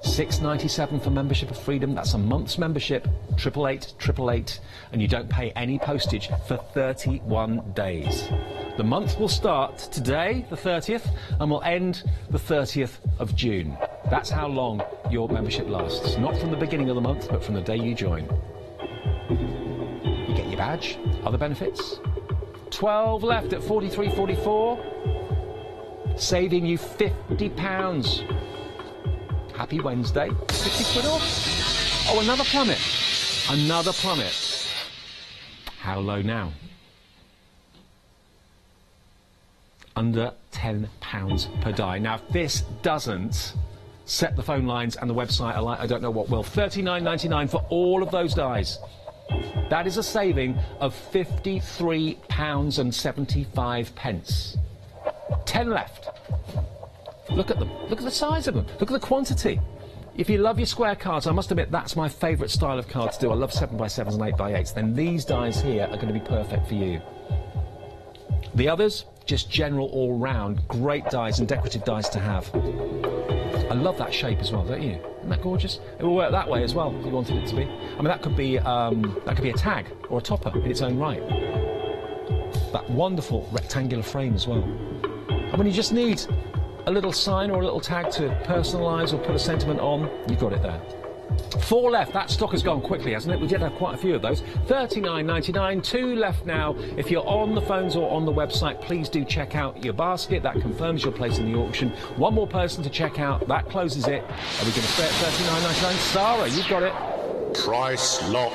£6.97 for membership of Freedom. That's a month's membership. 888, and you don't pay any postage for 31 days. The month will start today, the 30th, and will end the 30th of June. That's how long your membership lasts. Not from the beginning of the month, but from the day you join. You get your badge, other benefits. 12 left at 43.44, saving you £50. Happy Wednesday. 50 quid off. Oh, another plummet. Another plummet. How low now? Under £10 per die. Now, if this doesn't set the phone lines and the website alight, I don't know what will. £39.99 for all of those dies. That is a saving of £53.75. 10 left. Look at them. Look at the size of them. Look at the quantity. If you love your square cards, I must admit that's my favourite style of card to do. I love 7x7s and 8x8s. Then these dies here are going to be perfect for you. The others, just general all-round, great dies and decorative dies to have. I love that shape as well, don't you? Isn't that gorgeous? It will work that way as well, if you wanted it to be. I mean, that could be a tag or a topper in its own right. That wonderful rectangular frame as well. And when you just need a little sign or a little tag to personalise or put a sentiment on, you've got it there. 4 left. That stock has gone quickly, hasn't it? We did have quite a few of those. £39.99. 2 left now. If you're on the phones or on the website, please do check out your basket. That confirms your place in the auction. 1 more person to check out. That closes it. Are we going to stay at £39.99? Sarah, you've got it. Price lock.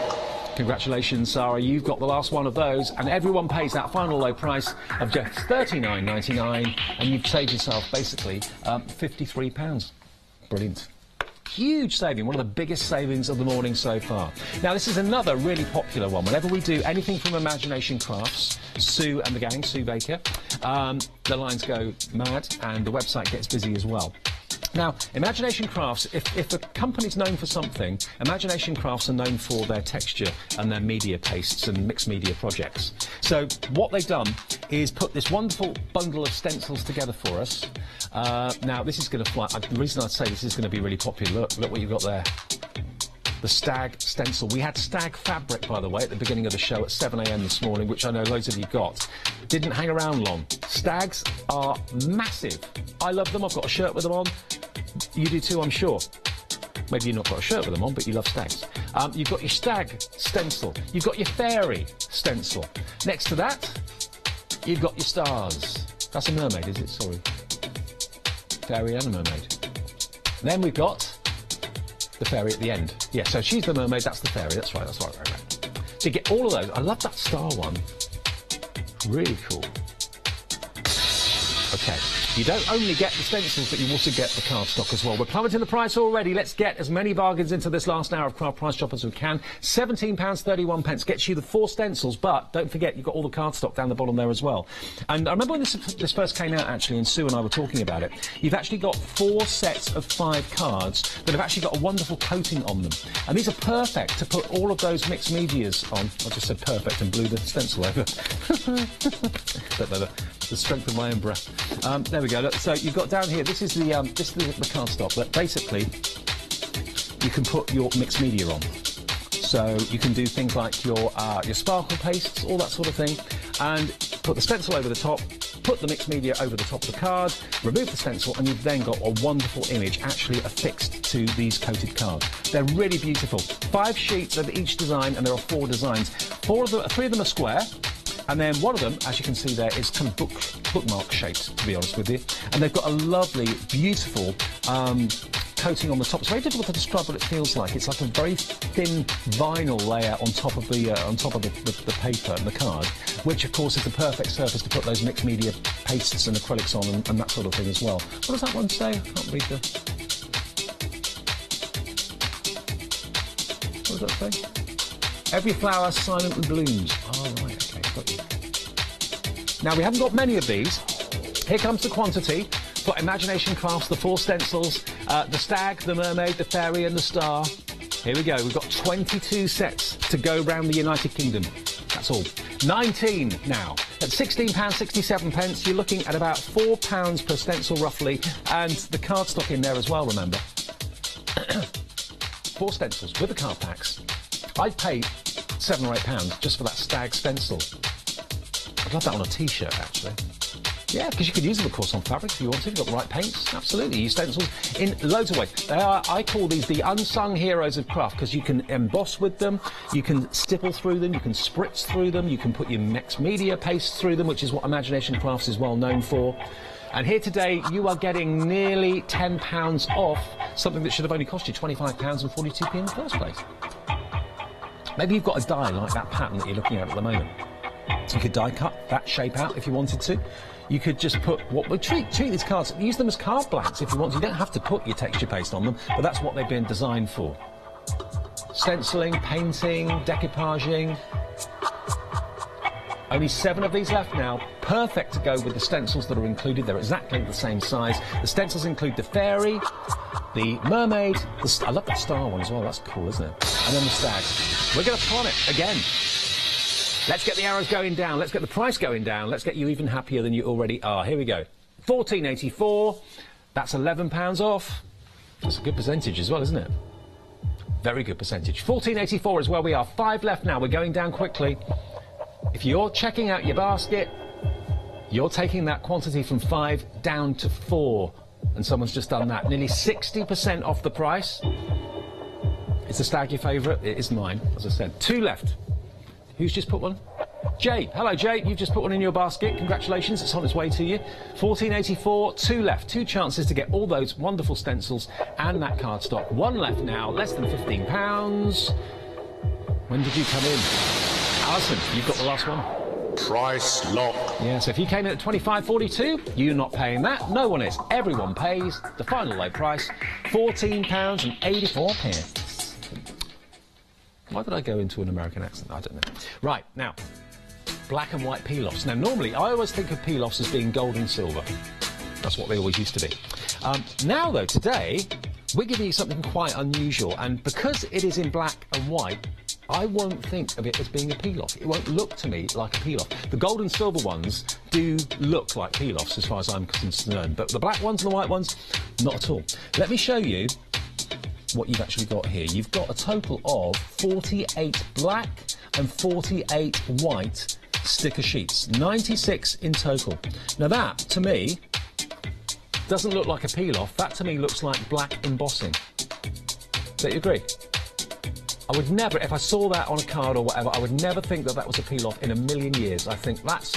Congratulations, Sarah. You've got the last one of those, and everyone pays that final low price of just £39.99, and you've saved yourself basically £53. Brilliant. Huge saving, one of the biggest savings of the morning so far. Now, this is another really popular one. Whenever we do anything from Imagination Crafts, Sue and the gang, Sue Baker, the lines go mad and the website gets busy as well. Now, Imagination Crafts, if a company's known for something, Imagination Crafts are known for their texture and their media pastes and mixed media projects. So what they've done is put this wonderful bundle of stencils together for us. Now, this is going to fly. The reason I'd say this is going to be really popular, look what you've got there. The stag stencil. We had stag fabric, by the way, at the beginning of the show at 7 a.m. this morning, which I know loads of you got. Didn't hang around long. Stags are massive. I love them. I've got a shirt with them on. You do too, I'm sure. Maybe you've not got a shirt with them on, but you love stags. You've got your stag stencil. You've got your fairy stencil. Next to that, you've got your stars. That's a mermaid, is it? Sorry. Fairy and a mermaid. Then we've got the fairy at the end. Yeah, so she's the mermaid, that's the fairy. That's right. So you get all of those. I love that star one. Really cool. Okay. You don't only get the stencils, but you also get the cardstock as well. We're plummeting the price already. Let's get as many bargains into this last hour of Craft Price Drop as we can. £17.31 gets you the 4 stencils, but don't forget you've got all the cardstock down the bottom there as well. And I remember when this first came out, actually, and Sue and I were talking about it, you've actually got 4 sets of 5 cards that have actually got a wonderful coating on them. And these are perfect to put all of those mixed medias on. I just said perfect and blew the stencil over. The strength of my own breath. There we go. Look, so you've got down here. This is the cardstock. But basically, you can put your mixed media on. So you can do things like your sparkle pastes, all that sort of thing, and put the stencil over the top. Put the mixed media over the top of the card. Remove the stencil, and you've then got a wonderful image actually affixed to these coated cards. They're really beautiful. 5 sheets of each design, and there are 4 designs. 3 of them are square. And then one of them, as you can see there, is kind of bookmark shaped, to be honest with you. And they've got a lovely, beautiful coating on the top. It's very difficult to describe what it feels like. It's like a very thin vinyl layer on top of the paper and the card, which of course is the perfect surface to put those mixed media pastes and acrylics on and that sort of thing as well. What does that one say? I can't read the... What does that say? Every flower silently blooms. Oh, right, okay, got you. Now, we haven't got many of these. Here comes the quantity. For Imagination Crafts, the 4 stencils, the stag, the mermaid, the fairy and the star. Here we go. We've got 22 sets to go round the United Kingdom. That's all. 19 now. At £16.67, you're looking at about £4 per stencil, roughly, and the cardstock in there as well, remember. 4 stencils with the card packs. I'd pay £7 or £8 just for that stag stencil. I'd love that on a T-shirt, actually. Yeah, because you could use them, of course, on fabric if you wanted. You've got the right paints. Absolutely. Use stencils in loads of ways. I call these the unsung heroes of craft because you can emboss with them, you can stipple through them, you can spritz through them, you can put your mixed media paste through them, which is what Imagination Crafts is well known for. And here today, you are getting nearly £10 off something that should have only cost you £25 and 42p in the first place. Maybe you've got a die like that pattern that you're looking at the moment. So you could die cut that shape out if you wanted to. You could just put treat these cards, use them as card blanks if you want to. You don't have to put your texture paste on them, but that's what they've been designed for. Stenciling, painting, decoupaging. Only 7 of these left now. Perfect to go with the stencils that are included. They're exactly the same size. The stencils include the fairy, the mermaid, I love that star one as well. That's cool, isn't it? And then the stag. We're going to plummet again. Let's get the arrows going down. Let's get the price going down. Let's get you even happier than you already are. Here we go. £14.84. That's £11 off. That's a good percentage as well, isn't it? Very good percentage. £14.84 is where we are. 5 left now. We're going down quickly. If you're checking out your basket, you're taking that quantity from 5 down to 4. And someone's just done that. Nearly 60% off the price. Is the stag your favourite? It is mine, as I said. 2 left. Who's just put one? Jay. Hello, Jay. You've just put one in your basket. Congratulations. It's on its way to you. £14.84. 2 left. 2 chances to get all those wonderful stencils and that cardstock. 1 left now. Less than £15. When did you come in? Alison, you've got the last one. Price lock. Yeah, so if you came in at £25.42, you're not paying that. No one is. Everyone pays the final low price, £14.84. Why did I go into an American accent? I don't know. Right, now, black and white peel-offs. Now, normally, I always think of peel-offs as being gold and silver. That's what they always used to be. Now, though, today, we're giving you something quite unusual, and because it is in black and white, I won't think of it as being a peel-off. It won't look to me like a peel-off. The gold and silver ones do look like peel-offs as far as I'm concerned, but the black ones and the white ones, not at all. Let me show you what you've actually got here. You've got a total of 48 black and 48 white sticker sheets. 96 in total. Now that, to me, doesn't look like a peel-off. That, to me, looks like black embossing. Don't you agree? I would never, if I saw that on a card or whatever, I would never think that that was a peel-off in a million years. I think that's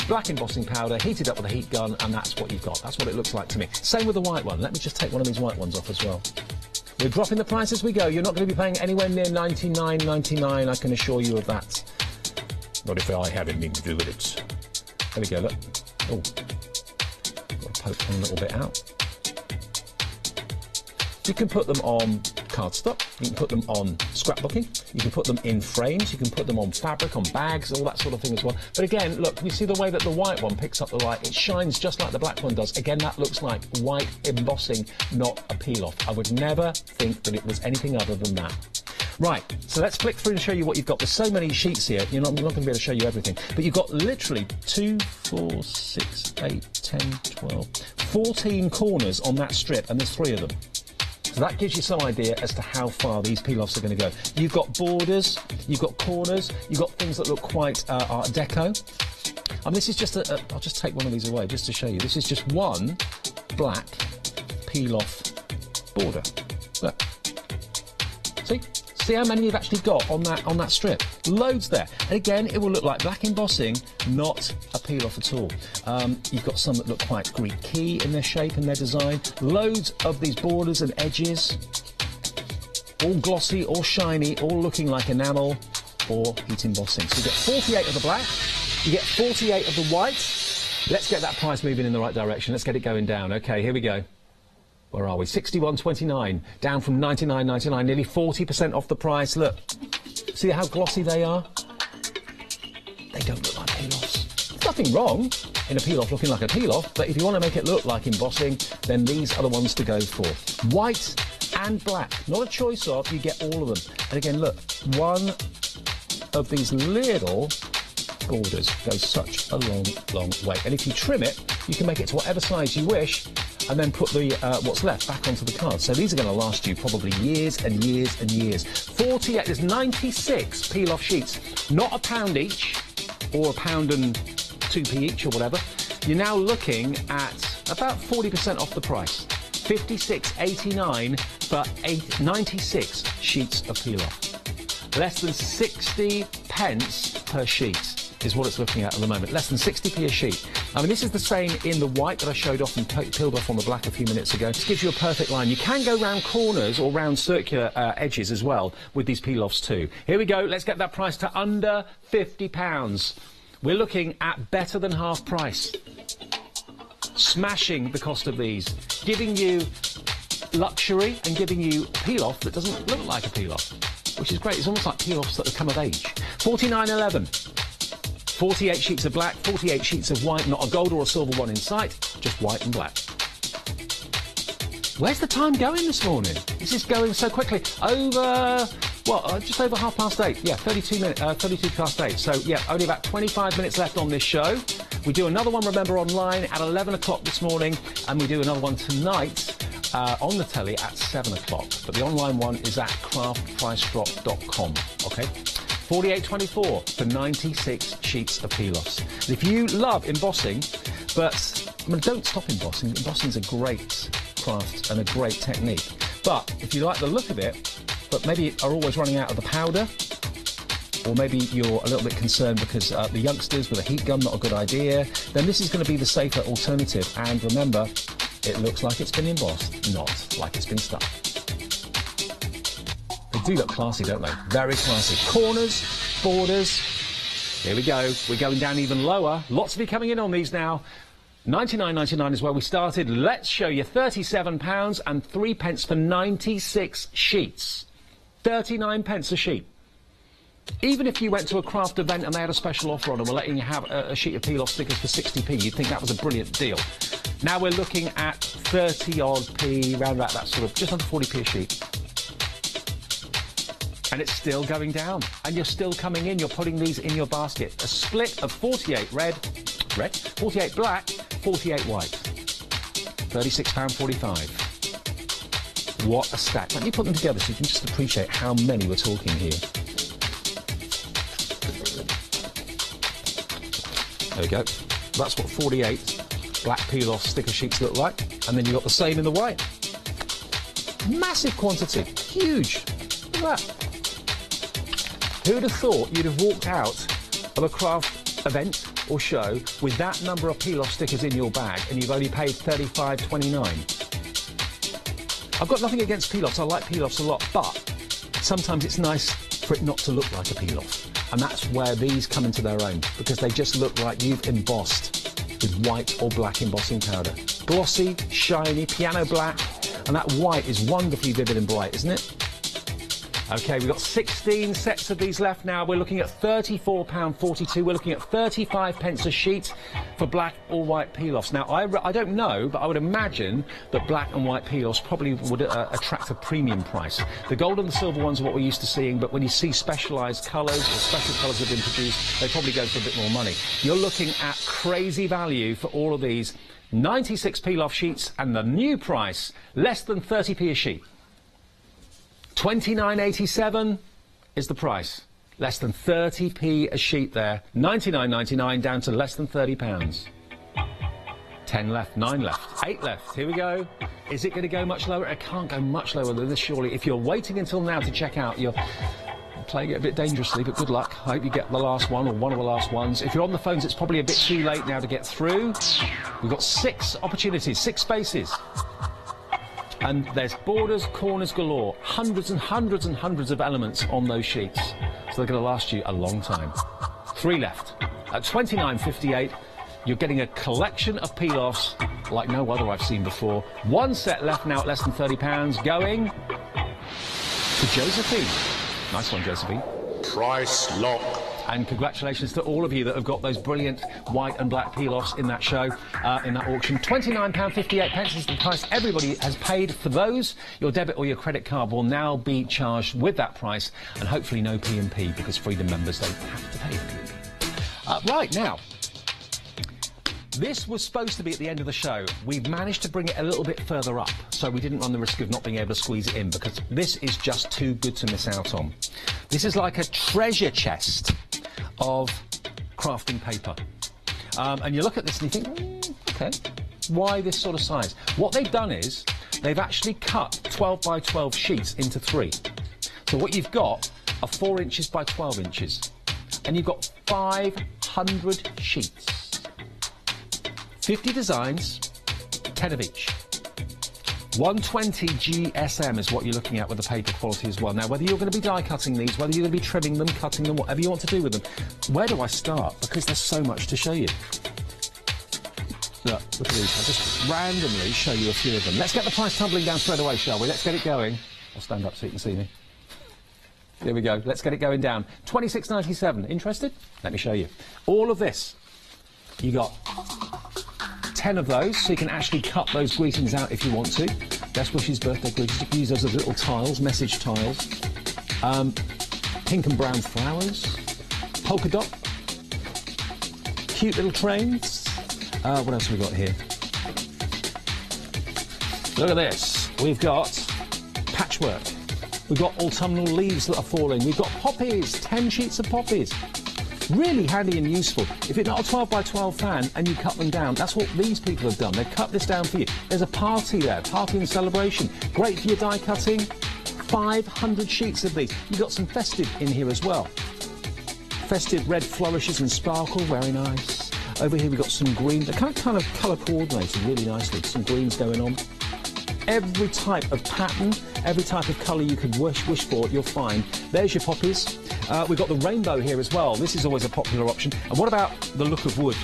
black embossing powder heated up with a heat gun, and that's what you've got. That's what it looks like to me. Same with the white one. Let me just take one of these white ones off as well. We're dropping the price as we go. You're not going to be paying anywhere near $99.99, I can assure you of that. Not if I have anything to do with it. There we go, look. Oh, got to poke one a little bit out. You can put them on cardstock, you can put them on scrapbooking, you can put them in frames, you can put them on fabric, on bags, all that sort of thing as well. But again, look, you see the way that the white one picks up the light? It shines just like the black one does. Again, that looks like white embossing, not a peel-off. I would never think that it was anything other than that. Right, so let's flick through and show you what you've got. There's so many sheets here, I'm not going to be able to show you everything. But you've got literally 2, 4, 6, 8, 10, 12, 14 corners on that strip, and there's 3 of them. So that gives you some idea as to how far these peel-offs are going to go. You've got borders, you've got corners, you've got things that look quite Art Deco. And this is just I'll just take one of these away just to show you. This is just one black peel-off border. Look. See? See how many you've actually got on that strip? Loads there. And again, it will look like black embossing, not a peel-off at all. You've got some that look quite Greek key in their shape and their design. Loads of these borders and edges, all glossy, all shiny, all looking like enamel or heat embossing. So you get 48 of the black, you get 48 of the white. Let's get that price moving in the right direction. Let's get it going down. Okay, here we go. Where are we? 61.29, down from 99.99, nearly 40% off the price. Look, see how glossy they are? They don't look like peel-offs. There's nothing wrong in a peel-off looking like a peel-off, but if you want to make it look like embossing, then these are the ones to go for. White and black, not a choice of, you get all of them. And again, look, one of these little borders goes such a long, long way. And if you trim it, you can make it to whatever size you wish, and then put the what's left back onto the card. So these are going to last you probably years and years and years. 48, there's 96 peel-off sheets, not £1 each, or £1 and 2p each or whatever. You're now looking at about 40% off the price. £56.89 for 96 sheets of peel-off. Less than 60 pence per sheet is what it's looking at the moment. Less than 60p a sheet. I mean, this is the same in the white that I showed off and peeled off on the black a few minutes ago. This gives you a perfect line. You can go round corners or round circular edges as well with these peel-offs too. Here we go. Let's get that price to under £50. We're looking at better than half price. Smashing the cost of these. Giving you luxury and giving you a peel-off that doesn't look like a peel-off, which is great. It's almost like peel-offs that have come of age. £49.11. 48 sheets of black, 48 sheets of white, not a gold or a silver one in sight, just white and black. Where's the time going this morning? This is going so quickly. Over, just over 8:30. Yeah, 32 past 8. So, yeah, only about 25 minutes left on this show. We do another one, remember, online at 11 o'clock this morning, and we do another one tonight on the telly at 7 o'clock. But the online one is at craftpricedrop.com, OK? 48.24 for 96 sheets of peel-offs. And if you love embossing, but don't stop embossing. Embossing's a great craft and a great technique. But if you like the look of it, but maybe are always running out of the powder, or maybe you're a little bit concerned because the youngsters with a heat gun, not a good idea, then this is going to be the safer alternative. And remember, it looks like it's been embossed, not like it's been stuck. They do look classy, don't they? Very classy. Corners, borders, Here we go. We're going down even lower. Lots of you coming in on these now. 99.99 is where we started. Let's show you £37 and 3 pence for 96 sheets. 39 pence a sheet. Even if you went to a craft event and they had a special offer on and were letting you have a sheet of peel-off stickers for 60p, you'd think that was a brilliant deal. Now we're looking at 30-odd p, round about that sort of, just under 40p a sheet. And it's still going down. And you're still coming in, you're putting these in your basket. A split of 48 red, 48 black, 48 white. £36.45. What a stack. Let me put them together so you can just appreciate how many we're talking here. There we go. That's what 48 black peel-off sticker sheets look like. And then you've got the same in the white. Massive quantity. Huge. Look at that. Who'd have thought you'd have walked out of a craft event or show with that number of peel-off stickers in your bag and you've only paid £35.29? I've got nothing against peel-offs. I like peel-offs a lot, but sometimes it's nice for it not to look like a peel-off. And that's where these come into their own, because they just look like you've embossed with white or black embossing powder. Glossy, shiny, piano black, and that white is wonderfully vivid and bright, isn't it? OK, we've got 16 sets of these left now. We're looking at £34.42. We're looking at 35 pence a sheet for black or white peel-offs. Now, I don't know, but I would imagine that black and white peel-offs probably would attract a premium price. The gold and the silver ones are what we're used to seeing, but when you see specialised colours or special colours have been produced, they probably go for a bit more money. You're looking at crazy value for all of these. 96 peel-off sheets, and the new price, less than 30p a sheet. £29.87 is the price. Less than 30p a sheet there. £99.99 down to less than £30. 10 left, 9 left, 8 left. Here we go. Is it going to go much lower? It can't go much lower than this, surely. If you're waiting until now to check out, you're playing it a bit dangerously, but good luck. I hope you get the last one or one of the last ones. If you're on the phones, it's probably a bit too late now to get through. We've got 6 opportunities, 6 spaces. And there's borders, corners galore. Hundreds and hundreds and hundreds of elements on those sheets. So they're going to last you a long time. 3 left. At £29.58, you're getting a collection of peel-offs like no other I've seen before. 1 set left now at less than £30, going to Josephine. Nice one, Josephine. Price lock. And congratulations to all of you that have got those brilliant white and black peel-offs in that show, in that auction. £29.58 is the price everybody has paid for those. Your debit or your credit card will now be charged with that price, and hopefully no P&P, because Freedom members don't have to pay the P&P. Right, now, this was supposed to be at the end of the show. We've managed to bring it a little bit further up, so we didn't run the risk of not being able to squeeze it in, because this is just too good to miss out on. This is like a treasure chest of crafting paper. And you look at this and you think, OK, why this sort of size? What they've done is they've actually cut 12 by 12 sheets into 3. So what you've got are 4 inches by 12 inches. And you've got 500 sheets. 50 designs, 10 of each. 120 GSM is what you're looking at with the paper quality as well. Now, whether you're going to be die cutting these, whether you're going to be trimming them, cutting them, whatever you want to do with them, where do I start? Because there's so much to show you. Look at these. I'll just randomly show you a few of them. Let's get the price tumbling down straight away, shall we? Let's get it going. I'll stand up so you can see me. There we go. Let's get it going down. £26.97. Interested? Let me show you. All of this. You got 10 of those, so you can actually cut those greetings out if you want to. Best wishes, birthday greetings. You can use those as little tiles, message tiles. Pink and brown flowers. Polka dot. Cute little trains. What else have we got here? Look at this. We've got patchwork. We've got autumnal leaves that are falling. We've got poppies, 10 sheets of poppies. Really handy and useful. If you're not a 12 by 12 fan and you cut them down, that's what these people have done. They've cut this down for you. There's a party there, party and celebration. Great for your die cutting. 500 sheets of these. You've got some festive in here as well. Festive red flourishes and sparkle, very nice. Over here we've got some green. They're kind of colour coordinated really nicely. Some greens going on. Every type of pattern, every type of colour you could wish for, you'll find. There's your poppies. We've got the rainbow here as well. This is always a popular option. And what about the look of wood?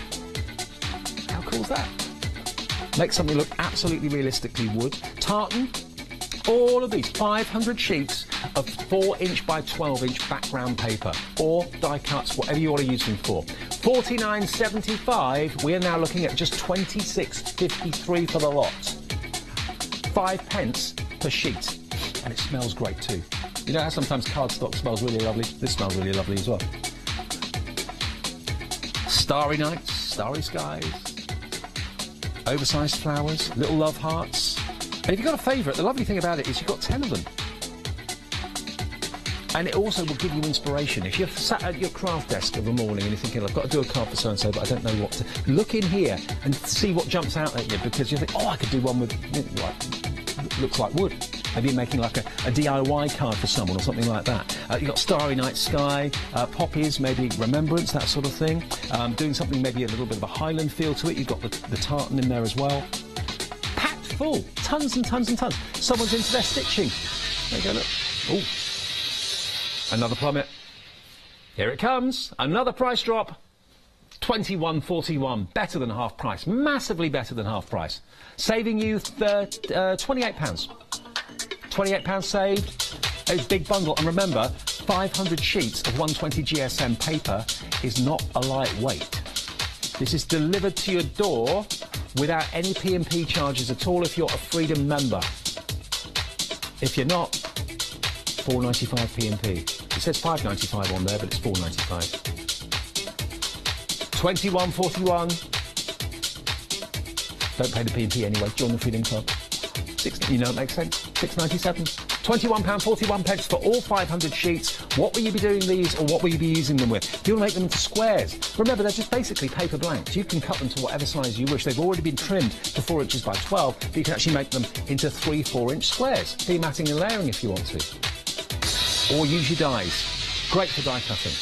How cool is that? Make something look absolutely realistically wood. Tartan. All of these 500 sheets of 4-inch by 12-inch background paper, or die cuts, whatever you want to use them for. $49.75. We are now looking at just $26.53 for the lot. 5 pence per sheet, and it smells great too. You know how sometimes cardstock smells really lovely? This smells really lovely as well. Starry nights, starry skies, oversized flowers, little love hearts. And if you've got a favourite, the lovely thing about it is you've got 10 of them. And it also will give you inspiration. If you're sat at your craft desk of a morning and you're thinking, I've got to do a card for so-and-so, but I don't know what to... Look in here and see what jumps out at you, because you think, oh, I could do one with, looks like wood. Maybe you're making like a DIY card for someone or something like that. You've got Starry Night Sky, poppies, maybe remembrance, that sort of thing. Doing something maybe a little bit of a Highland feel to it. You've got the tartan in there as well. Full, tons and tons and tons. Someone's into their stitching. There you go, look. Ooh. Another plummet. Here it comes. Another price drop. $21.41. Better than half price. Massively better than half price. Saving you £28. £28 saved. A big bundle. And remember, 500 sheets of 120 GSM paper is not a lightweight. This is delivered to your door without any P&P charges at all if you're a Freedom member. If you're not, $4.95 P&P. It says $5.95 on there, but it's $4.95. $21.41. Don't pay the P&P anyway. Join the Freedom Club. You know it makes sense. $6.97. £21.41 for all 500 sheets. What will you be doing these, or what will you be using them with? You'll make them into squares. Remember, they're just basically paper blanks. You can cut them to whatever size you wish. They've already been trimmed to 4 inches by 12, but you can actually make them into 3 4-inch squares. Themating and layering if you want to. Or use your dies. Great for die cutting.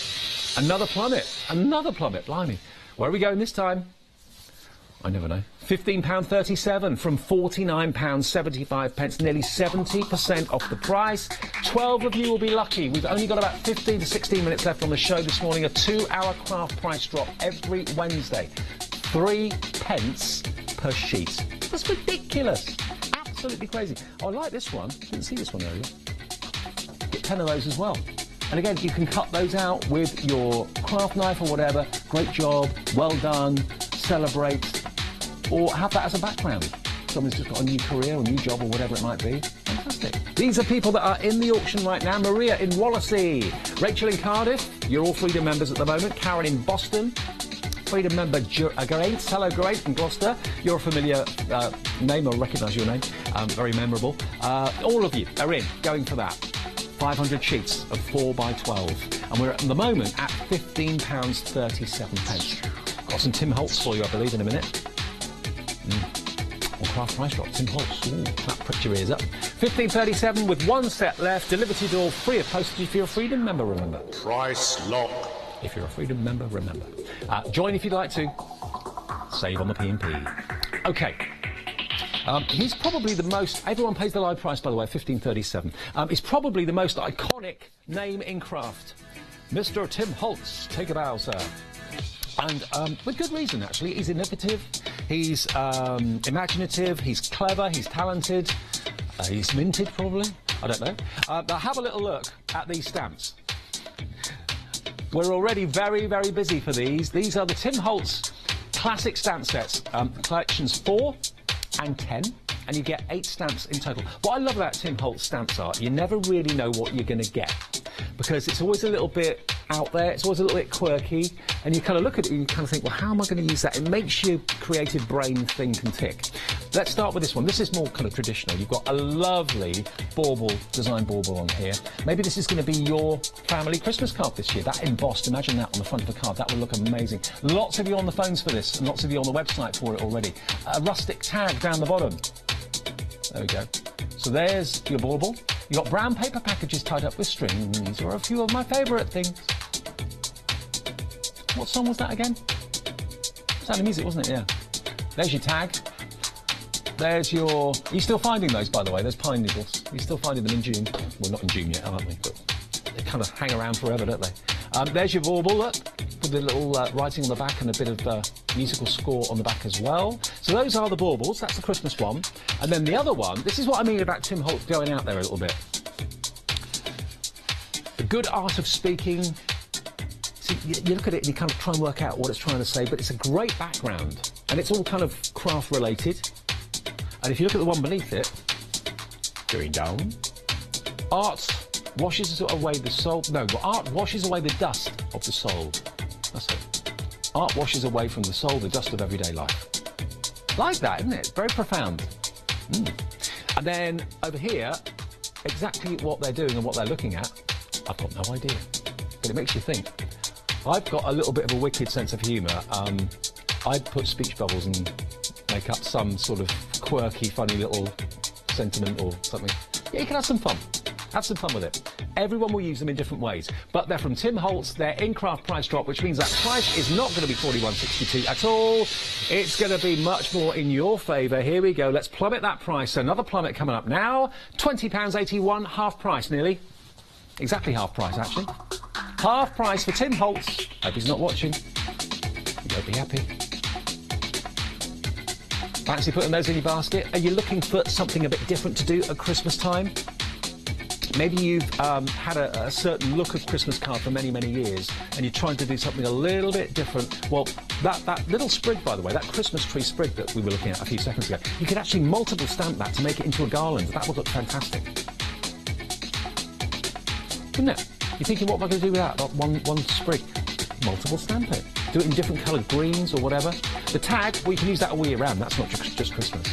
Another plummet. Another plummet. Blimey. Where are we going this time? I never know. £15.37 from £49.75, nearly 70% off the price. 12 of you will be lucky. We've only got about 15 to 16 minutes left on the show this morning. A 2-hour craft price drop every Wednesday. 3 pence per sheet. That's ridiculous. Absolutely crazy. Oh, I like this one. Didn't see this one earlier. Get 10 of those as well. And again, you can cut those out with your craft knife or whatever. Great job. Well done. Celebrate. Or have that as a background. Someone's just got a new career or new job or whatever it might be. Fantastic. These are people that are in the auction right now. Maria in Wallasey. Rachel in Cardiff. You're all Freedom members at the moment. Karen in Boston. Freedom member Geraint. Hello, Geraint in Gloucester. You're a familiar name, or recognise your name. Very memorable. All of you are in, going for that. 500 sheets of 4 by 12. And we're at the moment at £15.37. Got some Tim Holtz for you, I believe, in a minute. Or craft price drop, Tim Holtz. Ooh, that pricked your ears up. £15.37 with 1 set left. Delivered to your door, free of postage if you're a Freedom member, remember. Price lock. If you're a Freedom member, remember. Join if you'd like to. Save on the P&P. OK. He's probably the most... Everyone pays the live price, by the way, £15.37. He's probably the most iconic name in craft. Mr. Tim Holtz. Take a bow, sir. And with good reason, actually. He's innovative, he's imaginative, he's clever, he's talented, he's minted, probably. I don't know. But have a little look at these stamps. We're already very, very busy for these. These are the Tim Holtz classic stamp sets, collections 4 and 10. And you get 8 stamps in total. What I love about Tim Holtz stamps art, you never really know what you're going to get, because it's always a little bit out there, it's always a little bit quirky, and you kind of look at it and you kind of think, well, how am I going to use that? It makes your creative brain think and tick. Let's start with this one. This is more kind of traditional. You've got a lovely bauble, design bauble on here. Maybe this is going to be your family Christmas card this year. That embossed, imagine that on the front of the card. That would look amazing. Lots of you on the phones for this, and lots of you on the website for it already. A rustic tag down the bottom. There we go. So there's your bauble. You've got brown paper packages tied up with string. These are a few of my favourite things. What song was that again? Sound of Music, wasn't it? Yeah. There's your tag. There's your... Are you still finding those, by the way? Those pine needles. You're still finding them in June. Well, not in June yet, aren't we? But kind of hang around forever, don't they? There's your bauble, look, with the little writing on the back and a bit of musical score on the back as well. So those are the baubles. That's the Christmas one. And then the other one, this is what I mean about Tim Holtz going out there a little bit. The good art of speaking. See, you look at it and you kind of try and work out what it's trying to say, but it's a great background. And it's all kind of craft related. And if you look at the one beneath it, going down, art washes away the soul. No, art washes away the dust of the soul. That's it. Art washes away from the soul the dust of everyday life. Like that, isn't it? Very profound. And then over here, exactly what they're doing and what they're looking at, I've got no idea. But it makes you think. I've got a little bit of a wicked sense of humour. I'd put speech bubbles and make up some sort of quirky, funny little sentiment or something. Yeah, you can have some fun. Have some fun with it. Everyone will use them in different ways. But they're from Tim Holtz, they're in craft price drop, which means that price is not going to be $41.62 at all. It's going to be much more in your favour. Here we go. Let's plummet that price. Another plummet coming up now. £20.81, half price nearly. Exactly half price, actually. Half price for Tim Holtz. Hope he's not watching. You'll be happy. Fancy putting those in your basket? Are you looking for something a bit different to do at Christmas time? Maybe you've had a certain look of Christmas card for many, many years and you're trying to do something a little bit different. Well, that little sprig, by the way, that Christmas tree sprig that we were looking at a few seconds ago, you could actually multiple stamp that to make it into a garland. That would look fantastic. Wouldn't it? You're thinking, what am I going to do with that? One sprig. Multiple stamp it. Do it in different coloured greens or whatever. The tag, well, you can use that all year round. That's not just Christmas.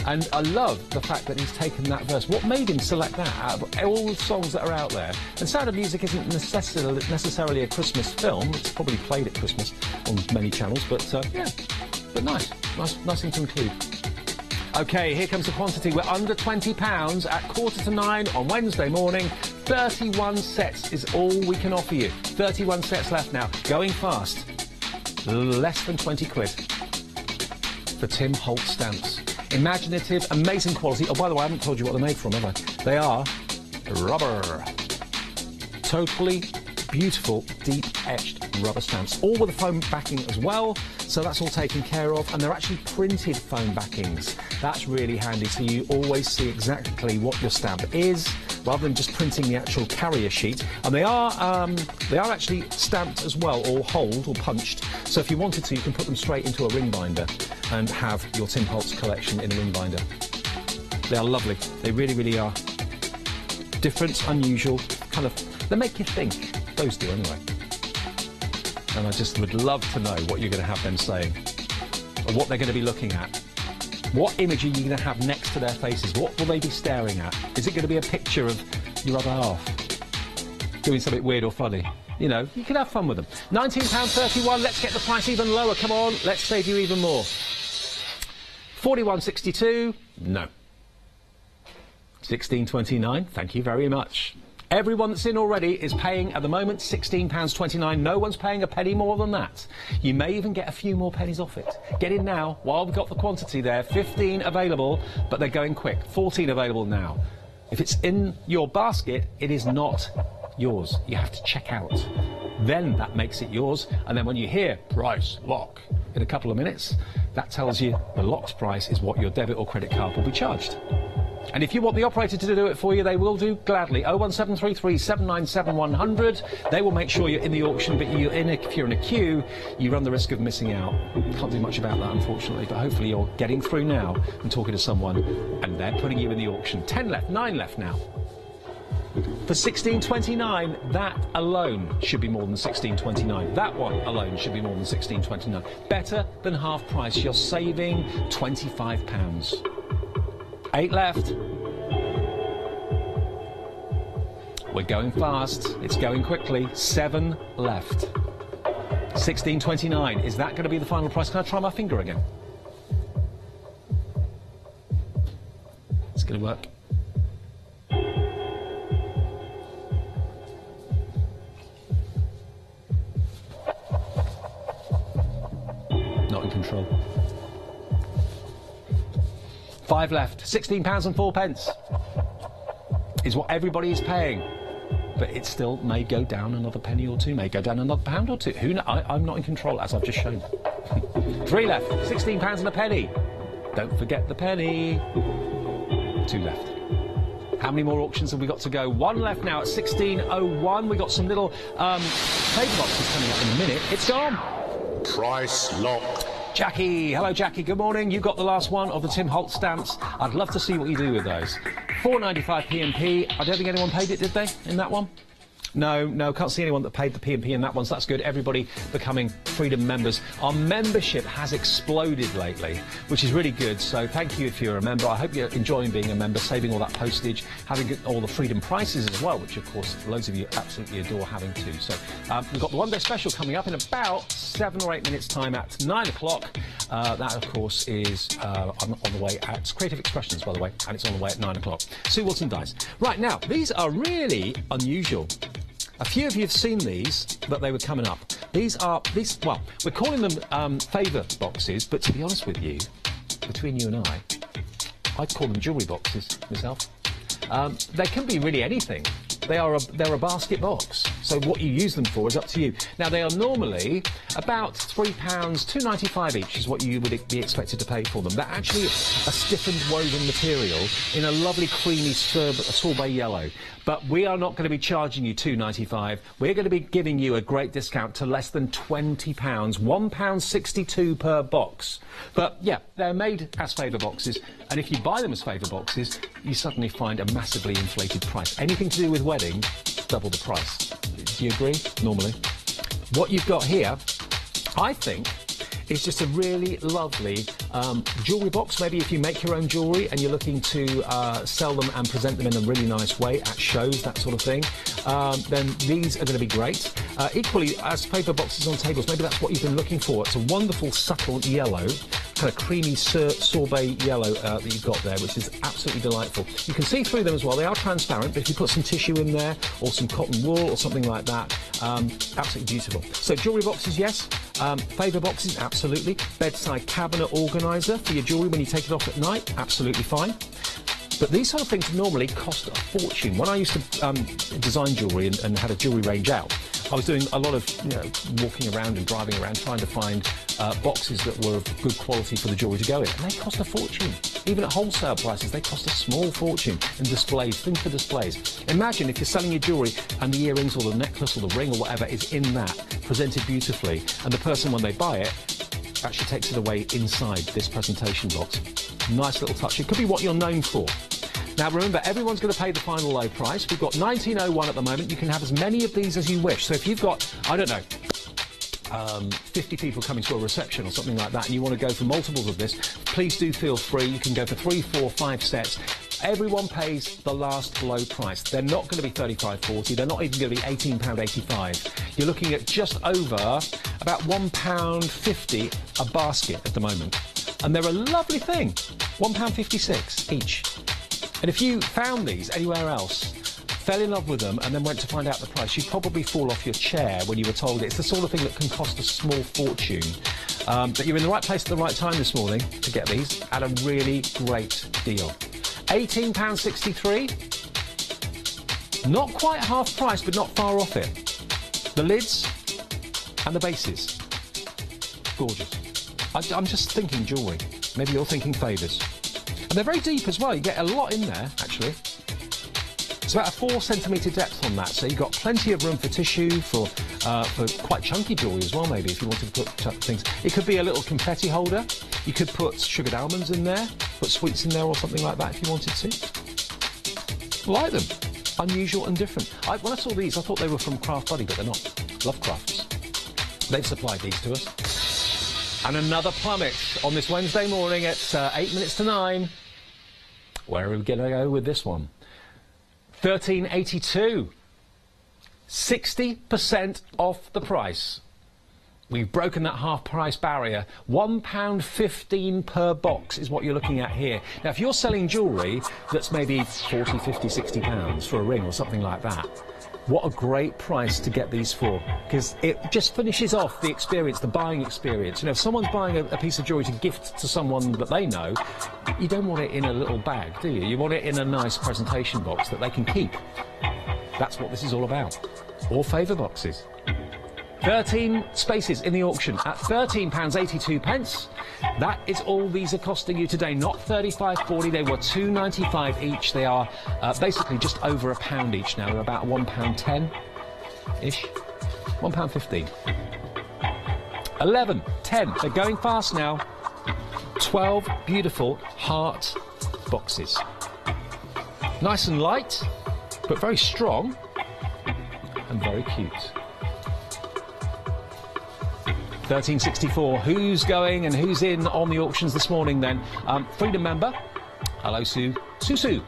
And I love the fact that he's taken that verse. What made him select that out of all the songs that are out there? And Sound of Music isn't necessarily a Christmas film. It's probably played at Christmas on many channels, but yeah, but nice thing to include. OK, here comes the quantity. We're under £20 at 8:45 on Wednesday morning. 31 sets is all we can offer you. 31 sets left now. Going fast. Less than 20 quid for Tim Holtz stamps. Imaginative, amazing quality. Oh, by the way, I haven't told you what they're made from, have I? They are rubber. Totally beautiful, deep-etched rubber stamps. All with a foam backing as well, so that's all taken care of. And they're actually printed foam backings. That's really handy, so you always see exactly what your stamp is, rather than just printing the actual carrier sheet. And they are actually stamped as well, or holed, or punched. So if you wanted to, you can put them straight into a ring binder and have your Tim Holtz collection in a ring binder. They are lovely. They really, really are. Different, unusual, kind of, they make you think. Those do, anyway. And I just would love to know what you're going to have them saying, or what they're going to be looking at. What image are you going to have next to their faces? What will they be staring at? Is it going to be a picture of your other half doing something weird or funny? You know, you can have fun with them. £19.31, let's get the price even lower. Come on, let's save you even more. £41.62, no. £16.29, thank you very much. Everyone that's in already is paying, at the moment, £16.29. No one's paying a penny more than that. You may even get a few more pennies off it. Get in now, while we've got the quantity there. 15 available, but they're going quick. 14 available now. If it's in your basket, it is not yours. You have to check out. Then that makes it yours, and then when you hear price lock in a couple of minutes, that tells you the locked price is what your debit or credit card will be charged. And if you want the operator to do it for you, they will do gladly. 01733 797 100. They will make sure you're in the auction, but if you're in a queue, you run the risk of missing out. Can't do much about that, unfortunately, but hopefully you're getting through now and talking to someone, and they're putting you in the auction. 10 left, 9 left now. For £16.29, that alone should be more than £16.29. That one alone should be more than £16.29. Better than half price. You're saving £25. 8 left. We're going fast. It's going quickly. 7 left. £16.29. Is that going to be the final price? Can I try my finger again? It's going to work. Not in control. 5 left. £16.04 is what everybody is paying. but it still may go down another penny or two, may go down another pound or two. Who knows? I'm not in control, as I've just shown. 3 left, £16 and a penny. Don't forget the penny. 2 left. How many more auctions have we got to go? 1 left now at 16:01. We've got some little paper boxes coming up in a minute. It's gone. Price locked. Jackie, hello Jackie, good morning. You got the last one of the Tim Holt stamps. I'd love to see what you do with those. £4.95 P&P. I don't think anyone paid it, did they, in that one? No, can't see anyone that paid the P&P in that one, so that's good. Everybody becoming Freedom members. Our membership has exploded lately, which is really good, so thank you if you're a member. I hope you're enjoying being a member, saving all that postage, having all the Freedom prices as well, which of course loads of you absolutely adore having too. So we've got the one day special coming up in about 7 or 8 minutes time at 9 o'clock. That of course is on the way at Creative Expressions, by the way, and it's on the way at 9 o'clock. Sue Wilson dies. Right now, these are really unusual. A few of you have seen these, but they were coming up. Well, we're calling them favour boxes, but to be honest with you, between you and I'd call them jewellery boxes myself. They can be really anything. They're a basket box, so what you use them for is up to you. Now, they are normally about £3, £2.95 each is what you would be expected to pay for them. They're actually a stiffened woven material in a lovely creamy sorbet yellow. But we are not going to be charging you £2.95. We're going to be giving you a great discount to less than £20, £1.62 per box. But yeah, they're made as favour boxes, and if you buy them as favour boxes, you suddenly find a massively inflated price. Anything to do with wedding, double the price. Do you agree? Normally. What you've got here, I think, is just a really lovely jewellery box. Maybe if you make your own jewellery and you're looking to sell them and present them in a really nice way at shows, that sort of thing, then these are going to be great. Equally, as paper boxes on tables, maybe that's what you've been looking for. It's a wonderful, subtle yellow, kind of creamy sorbet yellow that you've got there, which is absolutely delightful. You can see through them as well. They are transparent, but if you put some tissue in there or some cotton wool or something like that, absolutely beautiful. So jewellery boxes, yes. Favour boxes, absolutely. Bedside cabinet organiser for your jewellery when you take it off at night, absolutely fine. But these sort of things normally cost a fortune. When I used to design jewellery and had a jewellery range out, I was doing a lot of walking around and driving around trying to find boxes that were of good quality for the jewellery to go in. And they cost a fortune. Even at wholesale prices, they cost a small fortune. And displays, think for displays. Imagine if you're selling your jewellery and the earrings or the necklace or the ring or whatever is in that, presented beautifully, and the person, when they buy it, actually takes it away inside this presentation box. Nice little touch. It could be what you're known for. Now remember, everyone's going to pay the final low price. We've got 19.01 at the moment. You can have as many of these as you wish. So if you've got, I don't know, 50 people coming to a reception or something like that, and you want to go for multiples of this, please do feel free. You can go for 3, 4, 5 sets. Everyone pays the last low price. They're not going to be £35.40. They're not even going to be £18.85. You're looking at just over about £1.50 a basket at the moment. And they're a lovely thing. £1.56 each. And if you found these anywhere else, fell in love with them and then went to find out the price, you'd probably fall off your chair when you were told it's the sort of thing that can cost a small fortune. But you're in the right place at the right time this morning to get these at a really great deal. £18.63. Not quite half price, but not far off it. The lids and the bases. Gorgeous. I'm just thinking jewellery. Maybe you're thinking favours. And they're very deep as well. You get a lot in there, actually. It's about a 4 centimetre depth on that, so you've got plenty of room for tissue, for quite chunky jewellery as well, maybe, if you wanted to put things. It could be a little confetti holder. You could put sugared almonds in there, put sweets in there or something like that if you wanted to. I like them. Unusual and different. When I saw these, I thought they were from Craft Buddy, but they're not. Love Crafts. They've supplied these to us. And another plummet on this Wednesday morning at 8 minutes to 9. Where are we going to go with this one? £13.82. 60% off the price. We've broken that half price barrier. £1.15 per box is what you're looking at here. Now, if you're selling jewellery that's maybe £40, £50, £60 for a ring or something like that, what a great price to get these for, because it just finishes off the experience, the buying experience. You know, if someone's buying a piece of jewellery to gift to someone that they know, you don't want it in a little bag, do you? You want it in a nice presentation box that they can keep. That's what this is all about. Or favour boxes. 13 spaces in the auction at £13.82. That is all these are costing you today, not $35.40. They were $2.95 each. They are basically just over £1 each now. They're about £1.10-ish. £1.15. 11, 10. They're going fast now. 12 beautiful heart boxes. Nice and light, but very strong and very cute. 1364. Who's going and who's in on the auctions this morning then? Freedom member. Hello, Sue. Susu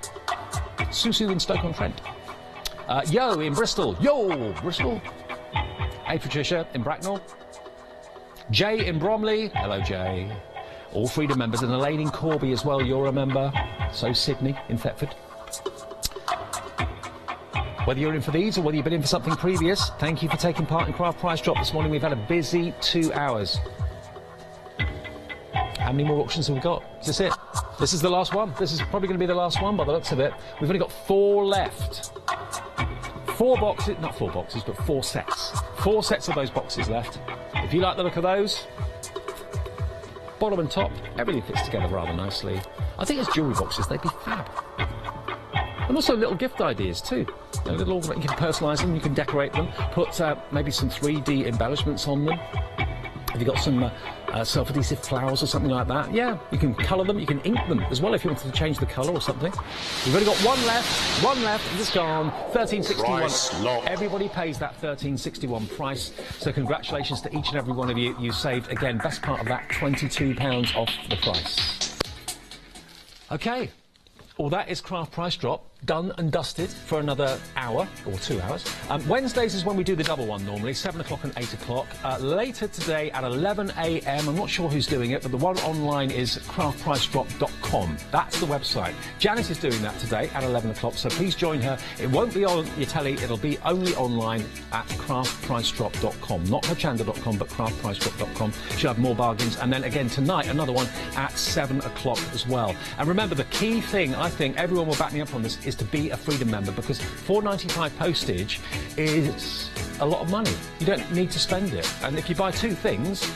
in Stoke-on-Trent. Yo in Bristol. Yo, Bristol. Hey, Patricia in Bracknell. Jay in Bromley. Hello, Jay. All Freedom members. And Elaine in Corby as well. You're a member. So Sydney in Thetford. Whether you're in for these or whether you've been in for something previous, thank you for taking part in Craft Price Drop this morning. We've had a busy 2 hours. How many more auctions have we got? Is this it? This is the last one. This is probably going to be the last one by the looks of it. We've only got 4 left. 4 boxes, not 4 boxes, but 4 sets. 4 sets of those boxes left. If you like the look of those, bottom and top, everything fits together rather nicely. I think as jewellery boxes, they'd be fab. And also little gift ideas too. You can personalise them, you can decorate them, put maybe some 3D embellishments on them. Have you got some self-adhesive flowers or something like that? Yeah, you can colour them, you can ink them as well if you wanted to change the colour or something. We've only got one left, and it's gone. $13.61. Everybody pays that $13.61 price. So congratulations to each and every one of you. You saved, again, best part of that, £22 off the price. Okay. Well, that is Craft Price Drop, done and dusted for another hour, or 2 hours. Wednesdays is when we do the double one normally, 7 o'clock and 8 o'clock. Later today at 11 a.m, I'm not sure who's doing it, but the one online is craftpricedrop.com. That's the website. Janice is doing that today at 11 o'clock, so please join her. It won't be on your telly, it'll be only online at craftpricedrop.com. Not hochanda.com, but craftpricedrop.com. She'll have more bargains. And then again tonight, another one at 7 o'clock as well. And remember, the key thing, I think everyone will back me up on this, is to be a Freedom member, because $4.95 postage is a lot of money. You don't need to spend it. And if you buy 2 things,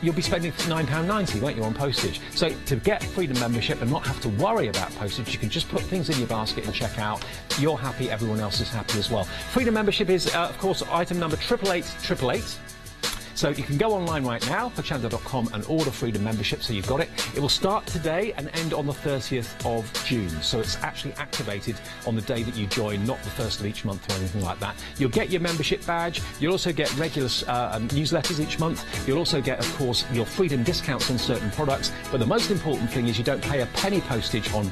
you'll be spending £9.90, won't you, on postage? So to get Freedom membership and not have to worry about postage, you can just put things in your basket and check out. You're happy, everyone else is happy as well. Freedom membership is, of course, item number 88888. So you can go online right now, hochanda.com, and order Freedom membership, so you've got it. It will start today and end on the 30th of June. So it's actually activated on the day that you join, not the 1st of each month or anything like that. You'll get your membership badge. You'll also get regular newsletters each month. You'll also get, of course, your Freedom discounts on certain products. But the most important thing is you don't pay a penny postage on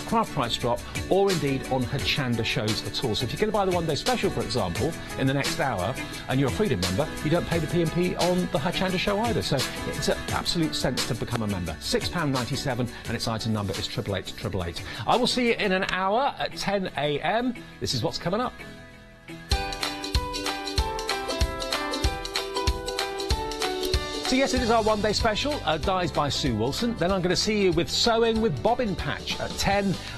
Craft Price Drop or indeed on Hochanda shows at all. So if you're going to buy the one-day special, for example, in the next hour, and you're a Freedom member, you don't pay the P&P on the Hochanda show either. So it's an absolute sense to become a member. £6.97, and its item number is 88888. I will see you in an hour at 10 a.m. This is what's coming up. So yes, it is our one-day special, Dies by Sue Wilson. Then I'm going to see you with Sewing with Bobbin Patch at 10.